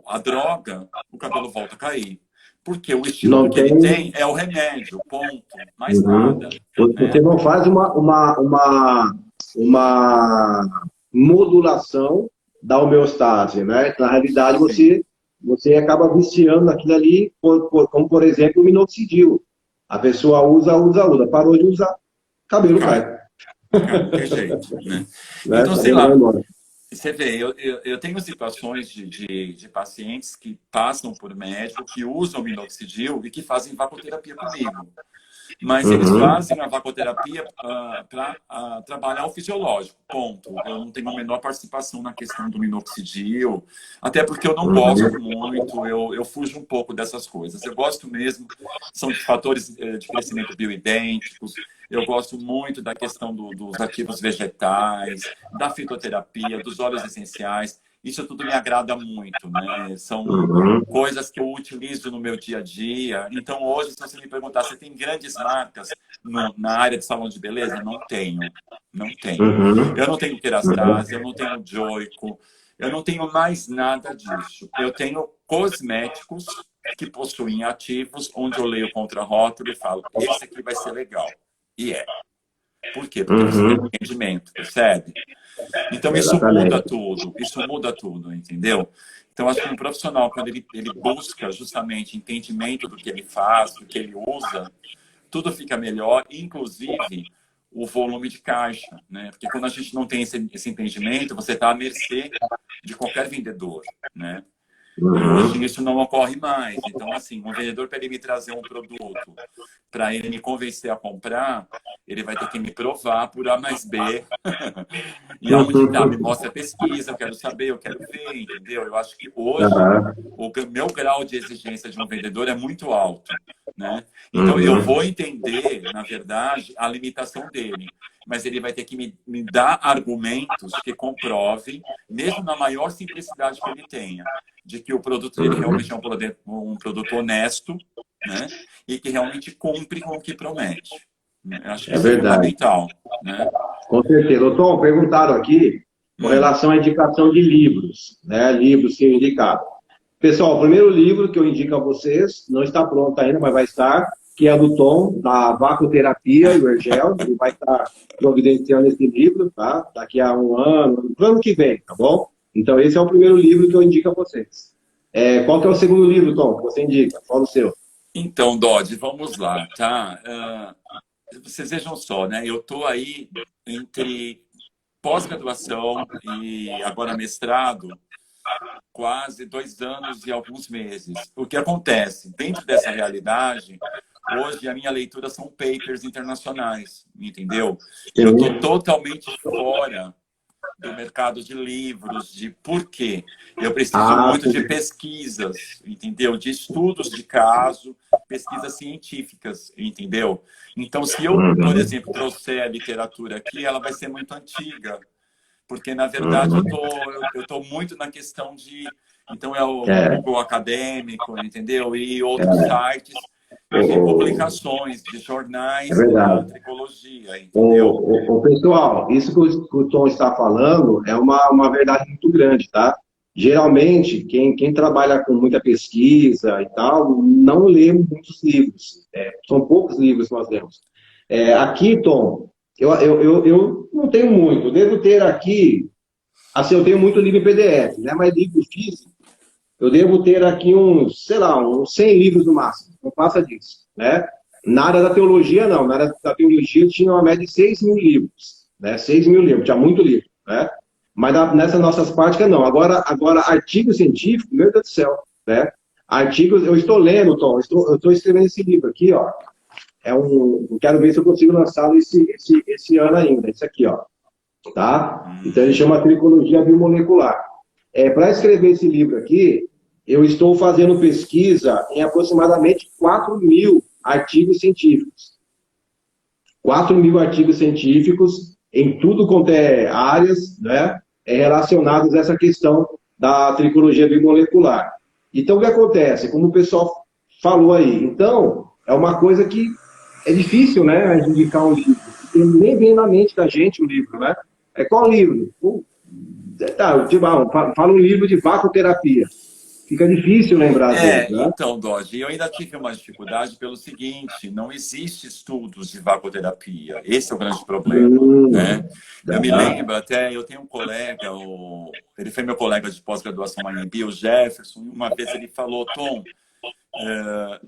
a droga, o cabelo volta a cair. Porque o estímulo Não que ele tem. tem é o remédio, ponto. Mais Uhum. nada. Você Né? não faz uma modulação da homeostase, né? Na realidade, Sim. você acaba viciando aquilo ali, como por exemplo o minoxidil. A pessoa usa, parou de usar, cabelo Cai. cai, Cai, não tem jeito. Né? né? Então, sei Cabelo vai lá, embora. você vê, eu tenho situações de pacientes que passam por médico, que usam minoxidil e que fazem vacoterapia comigo. Mas eles Uhum. fazem a vacoterapia para trabalhar o fisiológico, ponto. Eu não tenho a menor participação na questão do minoxidil, até porque eu não gosto Uhum. muito, eu fujo um pouco dessas coisas. Eu gosto mesmo, são de fatores de crescimento bioidênticos, eu gosto muito da questão dos ativos vegetais, da fitoterapia, dos óleos essenciais. Isso tudo me agrada muito, né? São Uhum. coisas que eu utilizo no meu dia a dia. Então, hoje, se você me perguntar, você tem grandes marcas na área de salão de beleza? Não tenho. Não tenho. Uhum. Eu não tenho Kerastase, eu não tenho Joico, eu não tenho mais nada disso. Eu tenho cosméticos que possuem ativos, onde eu leio contra-rótulo e falo, esse aqui vai ser legal. E é. Por quê? Porque você tem Uhum. entendimento, percebe? Então, Exatamente. isso muda tudo, entendeu? Então, acho que um profissional, quando ele busca justamente entendimento do que ele faz, do que ele usa, tudo fica melhor, inclusive o volume de caixa, né? Porque quando a gente não tem esse entendimento, você está à mercê de qualquer vendedor, né? E hoje Uhum. isso não ocorre mais. Então, assim, um vendedor, para ele me trazer um produto, para ele me convencer a comprar, ele vai ter que me provar por A mais B. E aonde está? Me mostra a pesquisa, eu quero saber, eu quero ver, entendeu? Eu acho que hoje Uhum. o meu grau de exigência de um vendedor é muito alto, né? Então, eu Uhum. vou entender, na verdade, a limitação dele. Mas ele vai ter que me dar argumentos que comprovem, mesmo na maior simplicidade que ele tenha, de que o produto dele Uhum. realmente é um produto honesto, né? E que realmente cumpre com o que promete. Eu acho que É isso é verdade. fundamental, né? Com certeza. Ô, Tom, perguntaram aqui com Hum. relação à indicação de livros, né? Livros que eu indicado. Pessoal, o primeiro livro que eu indico a vocês, não está pronto ainda, mas vai estar, que é do Tom, da Vacoterapia e o Ergel. Ele vai estar providenciando esse livro, tá? Daqui a um ano, no ano que vem, tá bom? Então, esse é o primeiro livro que eu indico a vocês. Qual que é o segundo livro, Tom, que você indica? Qual o seu? Então, Dodge, vamos lá, tá? vocês vejam só, né? Eu estou aí entre pós-graduação e agora mestrado, quase 2 anos e alguns meses. O que acontece? Dentro dessa realidade, hoje a minha leitura são papers internacionais, entendeu? Eu estou totalmente fora do mercado de livros, de por quê? Eu preciso muito de pesquisas, entendeu? De estudos de caso, pesquisas científicas, entendeu? Então, se eu, por exemplo, trouxer a literatura aqui, ela vai ser muito antiga, porque, na verdade, eu tô muito na questão de... Então, é o Google Acadêmico, entendeu? E outros sites de publicações, de jornais da tricologia, entendeu? Pessoal, isso que o Tom está falando é uma verdade muito grande, tá? Geralmente, quem trabalha com muita pesquisa e tal, não lê muitos livros. São poucos livros que nós lemos. Aqui, Tom, eu não tenho muito. Eu devo ter aqui, assim, eu tenho muito livro em PDF, né? Mas livro físico, eu devo ter aqui uns, sei lá, uns 100 livros no máximo. Não passa disso, né? Na área da teologia, não. Na área da teologia tinha uma média de 6.000 livros, né? 6.000 livros, tinha muito livro, né? Mas nessas nossas práticas, não. Agora artigo científico, meu Deus do céu, né? Artigos, eu estou lendo, Tom, eu estou escrevendo esse livro aqui, ó. Quero ver se eu consigo lançá-lo esse ano ainda, esse aqui, ó. Tá? Então ele chama Tricologia Biomolecular. Para escrever esse livro aqui, eu estou fazendo pesquisa em aproximadamente 4.000 artigos científicos. 4.000 artigos científicos em tudo quanto é áreas, né, relacionadas a essa questão da tricologia biomolecular. Então, o que acontece? Como o pessoal falou aí, então, é uma coisa que é difícil, né, a gente indicar um livro. Porque nem vem na mente da gente o livro, né? Qual livro? Fala um livro de vacoterapia. Fica difícil lembrar dele, né? Então, Dodge, eu ainda tive uma dificuldade pelo seguinte, não existe estudos de vacoterapia. Esse é o grande problema, né? Eu me lembro até, eu tenho um colega, ele foi meu colega de pós-graduação em Bio, o Jefferson, e uma vez ele falou, Tom,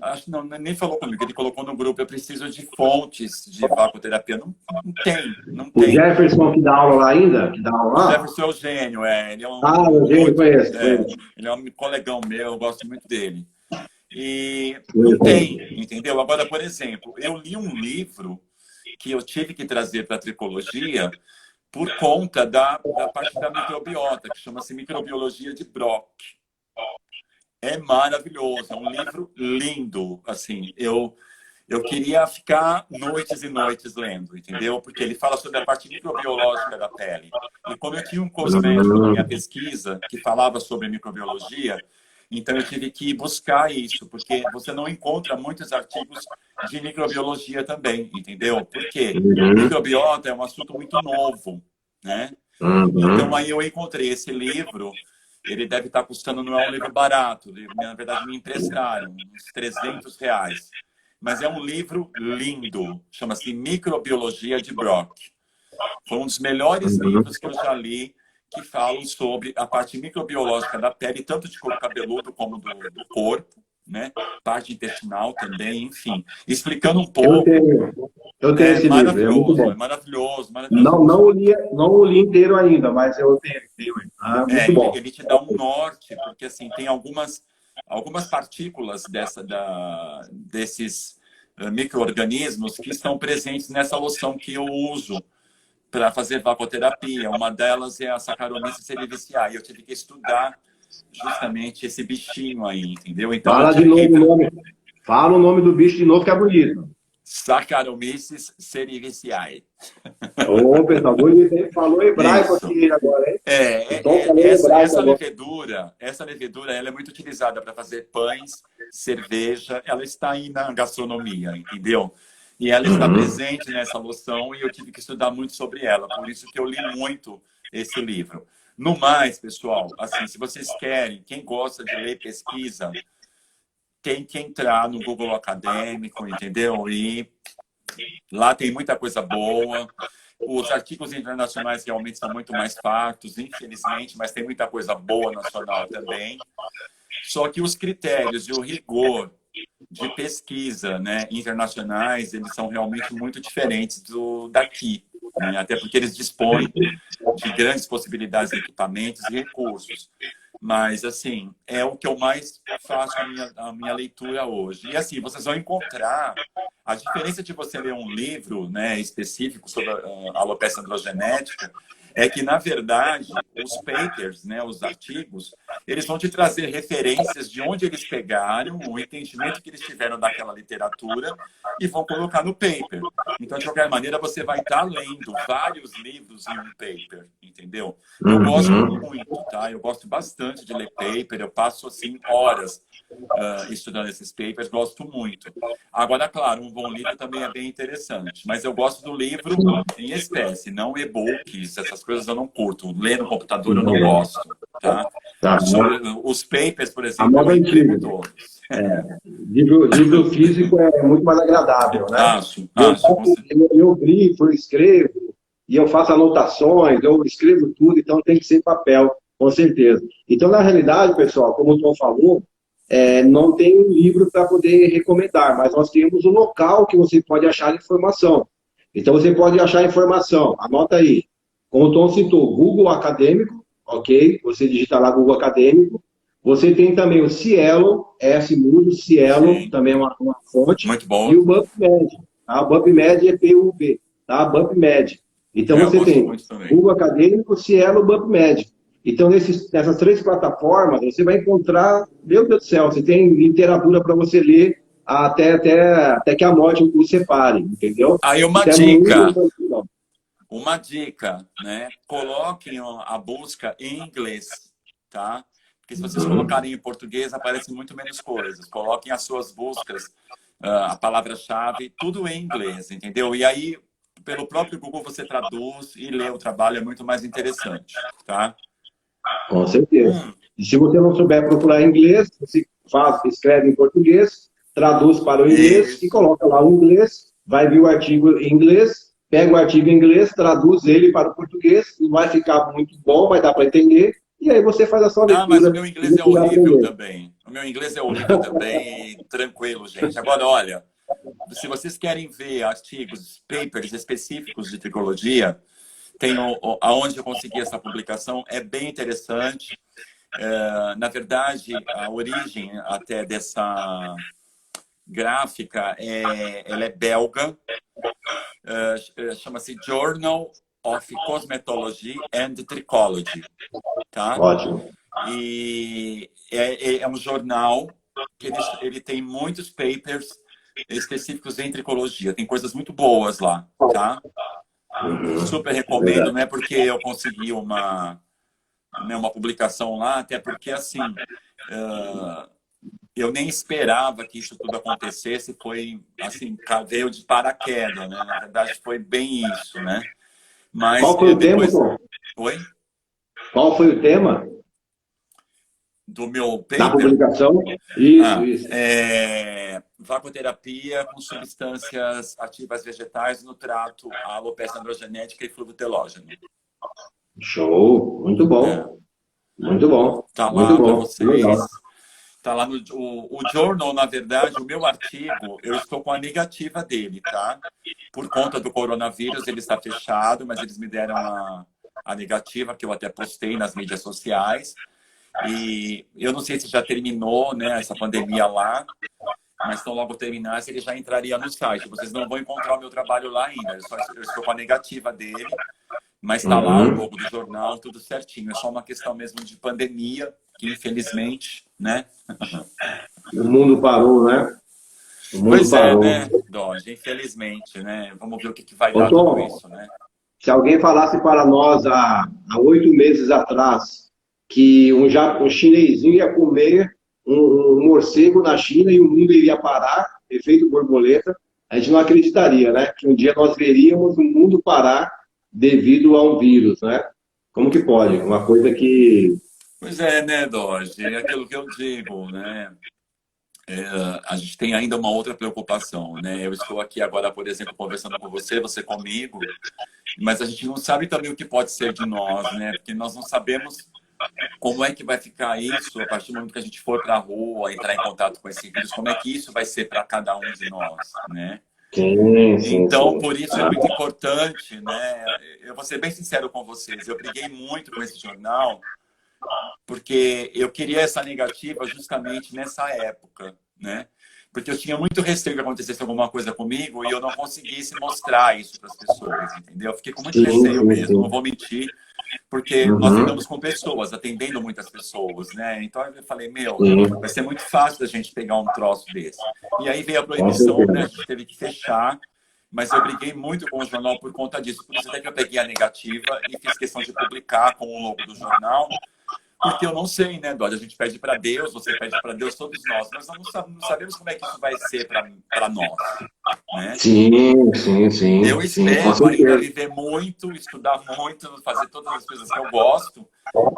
acho não, nem falou comigo, ele colocou no grupo, eu preciso de fontes de vacoterapia. Não tem. O Jefferson que dá aula lá ainda? Que dá aula lá? O Jefferson Eugênio, ele é o Eugênio conheço. Ele é um colegão meu, eu gosto muito dele. E não tem, entendeu? Agora, por exemplo, eu li um livro que eu tive que trazer para a tricologia por conta da parte da microbiota, que chama-se Microbiologia de Brock. É maravilhoso, é um livro lindo, assim, eu queria ficar noites e noites lendo, entendeu? Porque ele fala sobre a parte microbiológica da pele. E como eu tinha um cosmético na minha pesquisa que falava sobre microbiologia, então eu tive que buscar isso, porque você não encontra muitos artigos de microbiologia também, entendeu? Porque microbiota é um assunto muito novo, né? Então aí eu encontrei esse livro. Ele deve estar custando, não é um livro barato, na verdade me emprestaram, uns R$300. Mas é um livro lindo, chama-se Microbiologia de Brock. Foi um dos melhores livros que eu já li, que falam sobre a parte microbiológica da pele, tanto de couro cabeludo como do corpo, né? Parte intestinal também, enfim. Explicando um pouco. Eu tenho esse livro, é muito bom. Maravilhoso. Não o li inteiro ainda, mas eu tenho. Muito bom. Ele te dá um norte, porque assim, tem algumas partículas desses micro-organismos que estão presentes nessa loção que eu uso para fazer vapoterapia. Uma delas é a Saccharomyces cerevisiae. Eu tive que estudar justamente esse bichinho aí, entendeu? Então, fala de novo o nome. Fala o nome do bicho de novo, que é bonito. Saccharomyces cerevisiae. Ô, pessoal, falou hebraico aqui agora, hein? Essa levedura ela é muito utilizada para fazer pães, cerveja, ela está aí na gastronomia, entendeu? E ela está presente nessa loção e eu tive que estudar muito sobre ela, por isso que eu li muito esse livro. No mais, pessoal, assim, se vocês querem, quem gosta de ler pesquisa, tem que entrar no Google Acadêmico, entendeu? E lá tem muita coisa boa. Os artigos internacionais realmente são muito mais fartos, infelizmente, mas tem muita coisa boa nacional também. Só que os critérios e o rigor de pesquisa, né, internacionais, eles são realmente muito diferentes daqui, né? Até porque eles dispõem de grandes possibilidades de equipamentos e recursos. Mas, assim, é o que eu mais faço a minha leitura hoje. E, assim, vocês vão encontrar a diferença de você ler um livro, né, específico sobre a alopecia androgenética é que, na verdade, os papers, né, os artigos, eles vão te trazer referências de onde eles pegaram, o entendimento que eles tiveram daquela literatura e vão colocar no paper. Então, de qualquer maneira, você vai estar lendo vários livros em um paper, entendeu? Eu gosto muito, tá? Eu gosto bastante de ler paper, eu passo, assim, horas estudando esses papers, gosto muito. Agora, claro, um bom livro também é bem interessante, mas eu gosto do livro em espécie, não e-books, essas coisas eu não curto. Ler no computador eu não gosto, tá? Os papers, por exemplo, eu imprimo todos. Livro físico é muito mais agradável, né? Acho. Eu grifo, eu escrevo, e eu faço anotações, eu escrevo tudo, então tem que ser papel, com certeza. Então, na realidade, pessoal, como o Tom falou, não tem um livro para poder recomendar, mas nós temos um local que você pode achar informação. Então, você pode achar informação, anota aí. Como o Tom citou, Google Acadêmico, ok? Você digita lá Google Acadêmico. Você tem também o Cielo, S-Mudo, Cielo, sim, também é uma fonte. Muito bom. E o BumpMed. Tá? O BumpMed é PUB, tá? BumpMed. Então, você tem Google Acadêmico, Cielo, BumpMed. Então, nessas 3 plataformas, você vai encontrar, meu Deus do céu, você tem literatura para você ler até que a morte o separe, entendeu? Aí uma dica, né? Coloquem a busca em inglês, tá? Porque se vocês colocarem em português, aparecem muito menos coisas. Coloquem as suas buscas, a palavra-chave, tudo em inglês, entendeu? E aí, pelo próprio Google, você traduz e lê o trabalho, é muito mais interessante, tá? Com certeza. E se você não souber procurar em inglês, você escreve em português, traduz para o inglês e coloca lá o inglês, vai vir o artigo em inglês, pega o artigo em inglês, traduz ele para o português, não vai ficar muito bom, vai dar para entender, e aí você faz a sua leitura. Mas o meu inglês é horrível também. O meu inglês é horrível também, tranquilo, gente. Agora, olha, se vocês querem ver artigos, papers específicos de tricologia, tem aonde eu consegui essa publicação, é bem interessante. Na verdade, a origem até dessa gráfica, ela é belga, chama-se Journal of Cosmetology and Trichology, tá? Ótimo. E é um jornal que ele tem muitos papers específicos em tricologia, tem coisas muito boas lá, tá? Super recomendo, não é porque eu consegui uma publicação lá, até porque, assim, eu nem esperava que isso tudo acontecesse, foi, assim, veio de paraquedas, né? Na verdade, foi bem isso, né? Mas qual foi o tema, Tom? Oi? Qual foi o tema? Do meu paper? Da publicação? Isso. Vacoterapia com substâncias ativas vegetais no trato à alopecia androgenética e fluido telógeno. Show! Muito bom. Muito bom. Tá lá para vocês. Tá lá no o journal, na verdade, o meu artigo, eu estou com a negativa dele, tá? Por conta do coronavírus, ele está fechado, mas eles me deram a negativa, que eu até postei nas mídias sociais. E eu não sei se já terminou, né, essa pandemia lá, mas tão logo terminasse, ele já entraria no site. Vocês não vão encontrar o meu trabalho lá ainda. Eu estou com a negativa dele, mas está lá o logo do jornal, tudo certinho. É só uma questão mesmo de pandemia, que infelizmente, né? O mundo parou, né? Pois parou. Né, Dodge? Infelizmente, né? Vamos ver o que vai dar tudo isso, né? Se alguém falasse para nós há 8 meses atrás que um chinesinho ia comer um morcego na China e o mundo iria parar, efeito borboleta, a gente não acreditaria, né? Que um dia nós veríamos o mundo parar devido a um vírus, né? Como que pode? Uma coisa que... Pois é, né, Dodge? É aquilo que eu digo, né? A gente tem ainda uma outra preocupação, né? Eu estou aqui agora, por exemplo, conversando com você comigo, mas a gente não sabe também o que pode ser de nós, né? Porque nós não sabemos como é que vai ficar isso a partir do momento que a gente for para a rua, entrar em contato com esse vírus, como é que isso vai ser para cada um de nós, né? Sim, Então, sim. por isso é muito importante, né? Eu vou ser bem sincero com vocês, eu briguei muito com esse jornal, porque eu queria essa negativa justamente nessa época, né? Porque eu tinha muito receio que acontecesse alguma coisa comigo e eu não conseguisse mostrar isso para as pessoas, entendeu? Eu fiquei com muito receio mesmo, não vou mentir, porque nós Uhum. lidamos com pessoas, atendendo muitas pessoas, né? Então eu falei, meu, Sim, vai ser muito fácil da gente pegar um troço desse. E aí veio a com proibição, né? A certeza. gente teve que fechar, mas eu briguei muito com o jornal por conta disso. Por isso até que eu peguei a negativa e fiz questão de publicar com o logo do jornal, porque eu não sei, né, Dória? A gente pede para Deus, você pede para Deus, todos nós. Mas nós não sabemos como é que isso vai ser para nós, né? Sim, sim, Eu sim, sim, com espero ainda certeza. viver muito, estudar muito, fazer todas as coisas que eu gosto,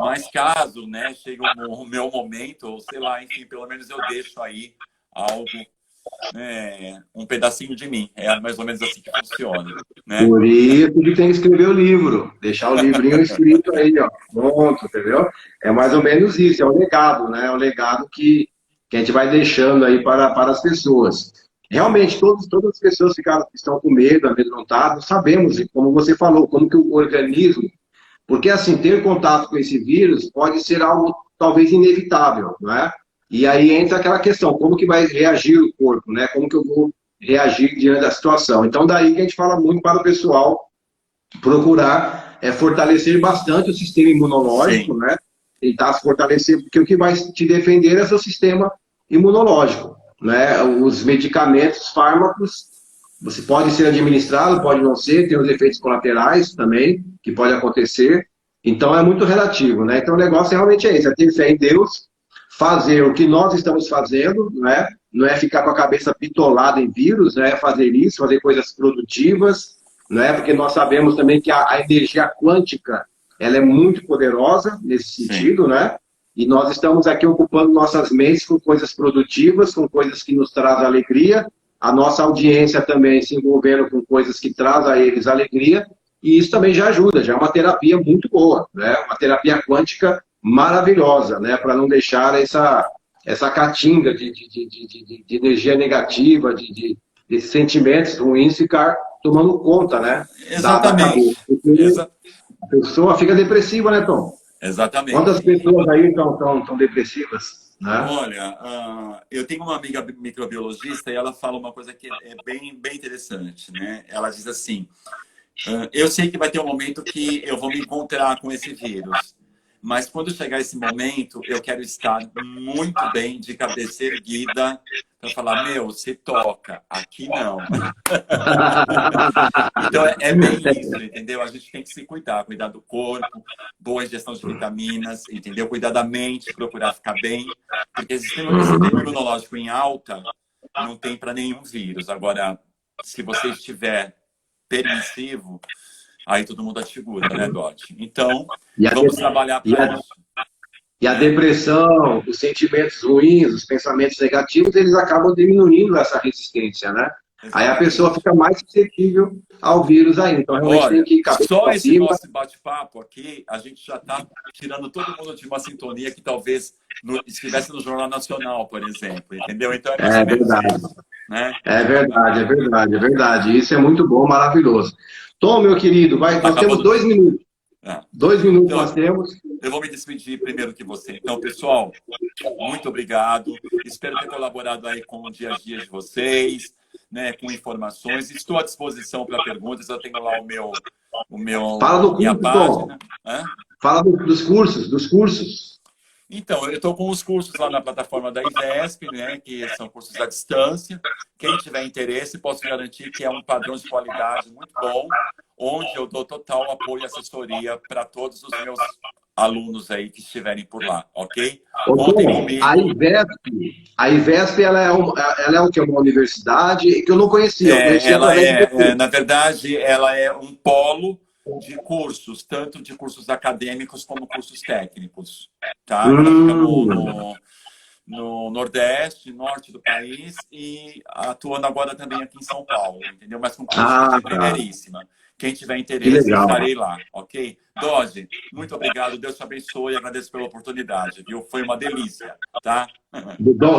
mas caso, né, chegue o meu momento, ou sei lá, enfim, pelo menos eu deixo aí algo, né, um pedacinho de mim. É mais ou menos assim que funciona, né? Por isso que tem que escrever o livro, deixar o livrinho escrito aí, ó, pronto, entendeu? É mais ou menos isso, é o legado, né? É o legado que a gente vai deixando aí para as pessoas. Realmente, todas as pessoas estão com medo, amedrontadas, sabemos, como você falou, como que o organismo, porque assim, ter contato com esse vírus pode ser algo talvez inevitável, não é? E aí entra aquela questão, como que vai reagir o corpo, né? Como que eu vou reagir diante da situação. Então, daí que a gente fala muito para o pessoal procurar fortalecer bastante o sistema imunológico, Sim, né? Tentar se fortalecer, porque o que vai te defender é o seu sistema imunológico, né? Os medicamentos, fármacos, você pode ser administrado, pode não ser, tem os efeitos colaterais também, que pode acontecer. Então, é muito relativo, né? Então, o negócio realmente é esse, é ter fé em Deus, fazer o que nós estamos fazendo, né? Não é ficar com a cabeça bitolada em vírus, né? É fazer isso, fazer coisas produtivas, né? Porque nós sabemos também que a energia quântica, ela é muito poderosa nesse sim. sentido, né? E nós estamos aqui ocupando nossas mentes com coisas produtivas, com coisas que nos trazem alegria, a nossa audiência também se envolvendo com coisas que trazem a eles alegria, e isso também já ajuda, já é uma terapia muito boa, né? Uma terapia quântica maravilhosa, né? Para não deixar essa catinga de energia negativa, de sentimentos ruins ficar tomando conta, né? Da Exatamente. cabeça. Porque Exa a pessoa fica depressiva, né, Tom? Quantas exatamente. pessoas aí estão depressivas, né? Olha, eu tenho uma amiga microbiologista e ela fala uma coisa que é bem interessante, né? Ela diz assim, eu sei que vai ter um momento que eu vou me encontrar com esse vírus, mas quando chegar esse momento, eu quero estar muito bem, de cabeça erguida, para falar, meu, se toca, aqui não. Então, é bem isso, entendeu? A gente tem que se cuidar, cuidar do corpo, boa ingestão de vitaminas, entendeu? Cuidar da mente, procurar ficar bem, porque sistema imunológico em alta não tem para nenhum vírus. Agora, se você estiver permissivo, aí todo mundo figura, né, Dot? Então, E a, vamos trabalhar e para a, isso, e a né? depressão, os sentimentos ruins, os pensamentos negativos, eles acabam diminuindo essa resistência, né? Aí a pessoa Exatamente. fica mais suscetível ao vírus ainda. Então, realmente tem Olha, que ir cabeça só para esse cima. nosso bate-papo aqui, a gente já está tirando todo mundo de uma sintonia que talvez estivesse no Jornal Nacional, por exemplo, entendeu? Então é mais ou É menos verdade, isso, né? é verdade, é verdade, é verdade. Isso é muito bom, maravilhoso. Tom, meu querido, Tá nós temos acabando. 2 minutos. Ah, 2 minutos nós então, temos. eu vou me despedir primeiro que você. Então, pessoal, muito obrigado. Espero ter colaborado aí com o dia a dia de vocês, né, com informações. Estou à disposição para perguntas. Eu tenho lá Fala do minha curso, Tom. página. Hã? Fala dos cursos, dos cursos. Então, eu estou com os cursos lá na plataforma da IVESP, né, que são cursos à distância. Quem tiver interesse, posso garantir que é um padrão de qualidade muito bom, onde eu dou total apoio e assessoria para todos os meus alunos aí que estiverem por lá, ok? Ô, Contem Tom, comigo. A IVESP ela é o que? Uma universidade que eu não conhecia. Eu conhecia através de você. Na verdade, ela é um polo de cursos, tanto de cursos acadêmicos como cursos técnicos, tá? Ela fica Hum, no Nordeste, Norte do país e atuando agora também aqui em São Paulo, entendeu? Mas com curso de primeiríssima. Quem tiver interesse, estarei lá, ok? Doge, muito obrigado, Deus te abençoe e agradeço pela oportunidade, viu? Foi uma delícia, tá?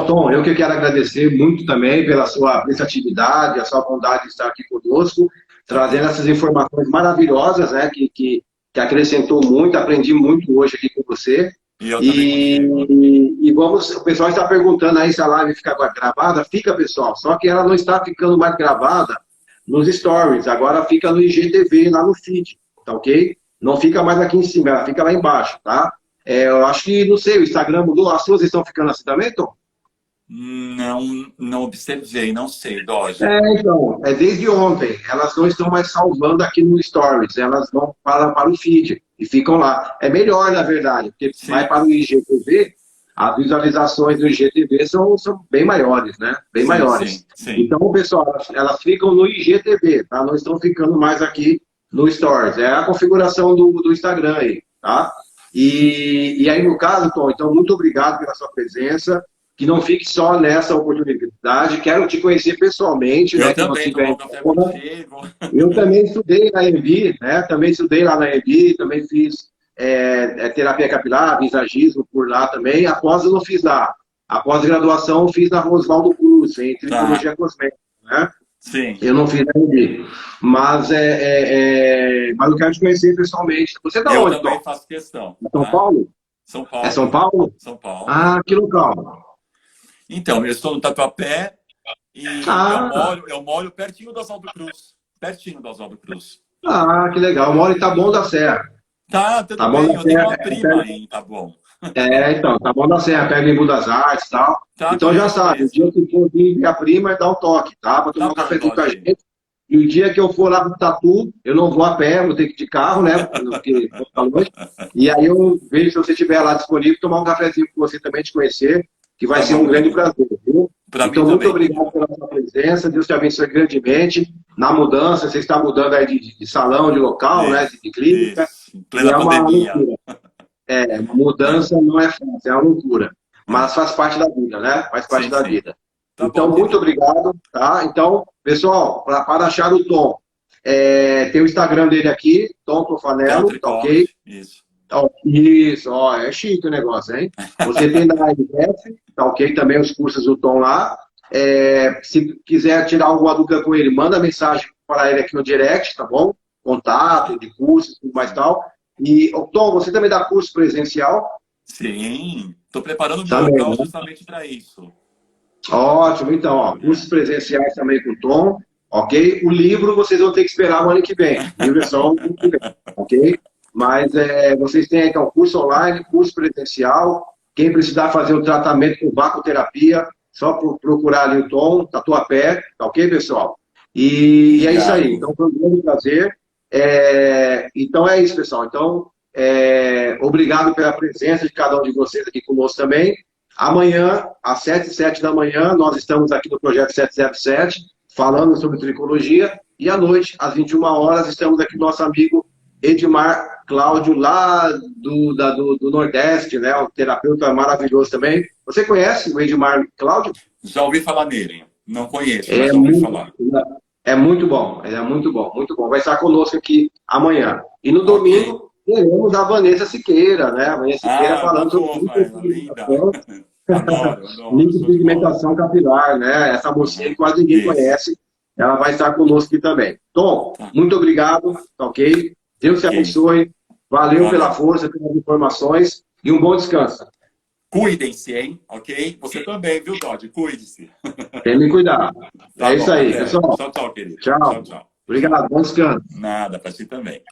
Tom, eu que quero agradecer muito também pela sua prestatividade, a sua bondade de estar aqui conosco, trazendo essas informações maravilhosas, né, que acrescentou muito, aprendi muito hoje aqui com você. E vamos, o pessoal está perguntando aí se a live fica gravada. Fica, pessoal, só que ela não está ficando mais gravada nos stories, agora fica no IGTV, lá no feed, tá ok? Não fica mais aqui em cima, ela fica lá embaixo, tá? Eu acho que, não sei, o Instagram mudou, as suas estão ficando assim também, Tom? Não observei, não sei, Doge. Então, desde ontem, elas não estão mais salvando aqui no Stories, elas vão para o feed e ficam lá. É melhor, na verdade, porque vai para o IGTV, as visualizações do IGTV são bem maiores, né? Bem maiores. Sim. Então, pessoal, elas ficam no IGTV, tá? Não estão ficando mais aqui no Stories. É a configuração do Instagram aí, tá? E aí, no caso, Tom, então, muito obrigado pela sua presença. Que não fique só nessa oportunidade. Quero te conhecer pessoalmente. Eu né, também, eu também estudei na EMB, né? Também estudei lá na EMB, também fiz terapia capilar, visagismo por lá também. Após eu não fiz lá. A pós-graduação eu fiz na Oswaldo Cruz, em tricologia cosmética, né? Sim. Eu não fiz na EMB. Mas eu quero te conhecer pessoalmente. Você está onde, Eu também Tom? faço questão. São Paulo? São Paulo. É São Paulo? São Paulo. Ah, que local. Então, eu estou no Tatuapé e eu moro pertinho do Oswaldo Cruz. Pertinho do Oswaldo Cruz. Ah, que legal. Eu moro em Taboão da Serra. Tá, tudo bem. Eu tenho uma prima aí, tá bom. Então, Taboão da Serra, pega em Embu das Artes e tal. Tá, então já sabe, o dia que for vir minha prima, dá um toque, tá? Pra tomar um cafezinho com a gente. E o dia que eu for lá pro Tatu, eu não vou a pé, vou ter que ir de carro, né? Porque vou ficar longe. E aí eu vejo se você estiver lá disponível, tomar um cafezinho com você também, te conhecer, que vai ser um grande prazer, viu? Então, muito obrigado pela sua presença. Deus te abençoe grandemente. Na mudança, você está mudando aí de salão, de local, né? De clínica. Plena pandemia. Uma mudança não é fácil, é uma loucura. Mas faz parte da vida, né? Faz parte da vida. Tá então, bom, muito obrigado, tá? Então, pessoal, para achar o Tom, tem o Instagram dele aqui, Tom Tofanello, tá ok? Isso. Isso, é chique o negócio, hein? Você tem da AMF, tá ok? Também os cursos do Tom lá. Se quiser tirar alguma dúvida com ele, manda mensagem para ele aqui no direct, tá bom? Contato de cursos, tudo mais tal. E, Tom, você também dá curso presencial? Sim, estou preparando o meu local justamente para isso. Ótimo, então, cursos presenciais também com o Tom, ok? O livro vocês vão ter que esperar o ano que vem. O livro é só o ano que vem, ok? Mas vocês têm então curso online, curso presencial. Quem precisar fazer o tratamento com vacoterapia, só procurar ali o Tom, Tatuapé, tá ok, pessoal? E é isso aí. Então, foi um grande prazer. Então, é isso, pessoal. Então, obrigado pela presença de cada um de vocês aqui conosco também. Amanhã, às 7h07 da manhã, nós estamos aqui no Projeto 707, falando sobre tricologia. E à noite, às 21 horas, estamos aqui com nosso amigo Edmar Cláudio, lá do Nordeste, né? Um terapeuta maravilhoso também. Você conhece o Edmar Cláudio? Já ouvi falar nele. Não conheço, mas já ouvi falar. É muito bom, ele é muito bom, muito bom. Vai estar conosco aqui amanhã. E no domingo, teremos a Vanessa Siqueira, né? A Vanessa Siqueira falando sobre micropigmentação capilar, né? Essa mocinha que quase ninguém conhece, ela vai estar conosco aqui também. Tom, muito obrigado, tá ok? Deus te abençoe. Valeu pela força, pelas informações e um bom descanso. Cuidem-se, hein? Ok? Você também, viu, Dodge? Cuide-se. Tem que me cuidar. Tá, isso aí, pessoal. Tchau, tchau, querido. Tchau. Obrigado, bom descanso. Nada, pra ti também.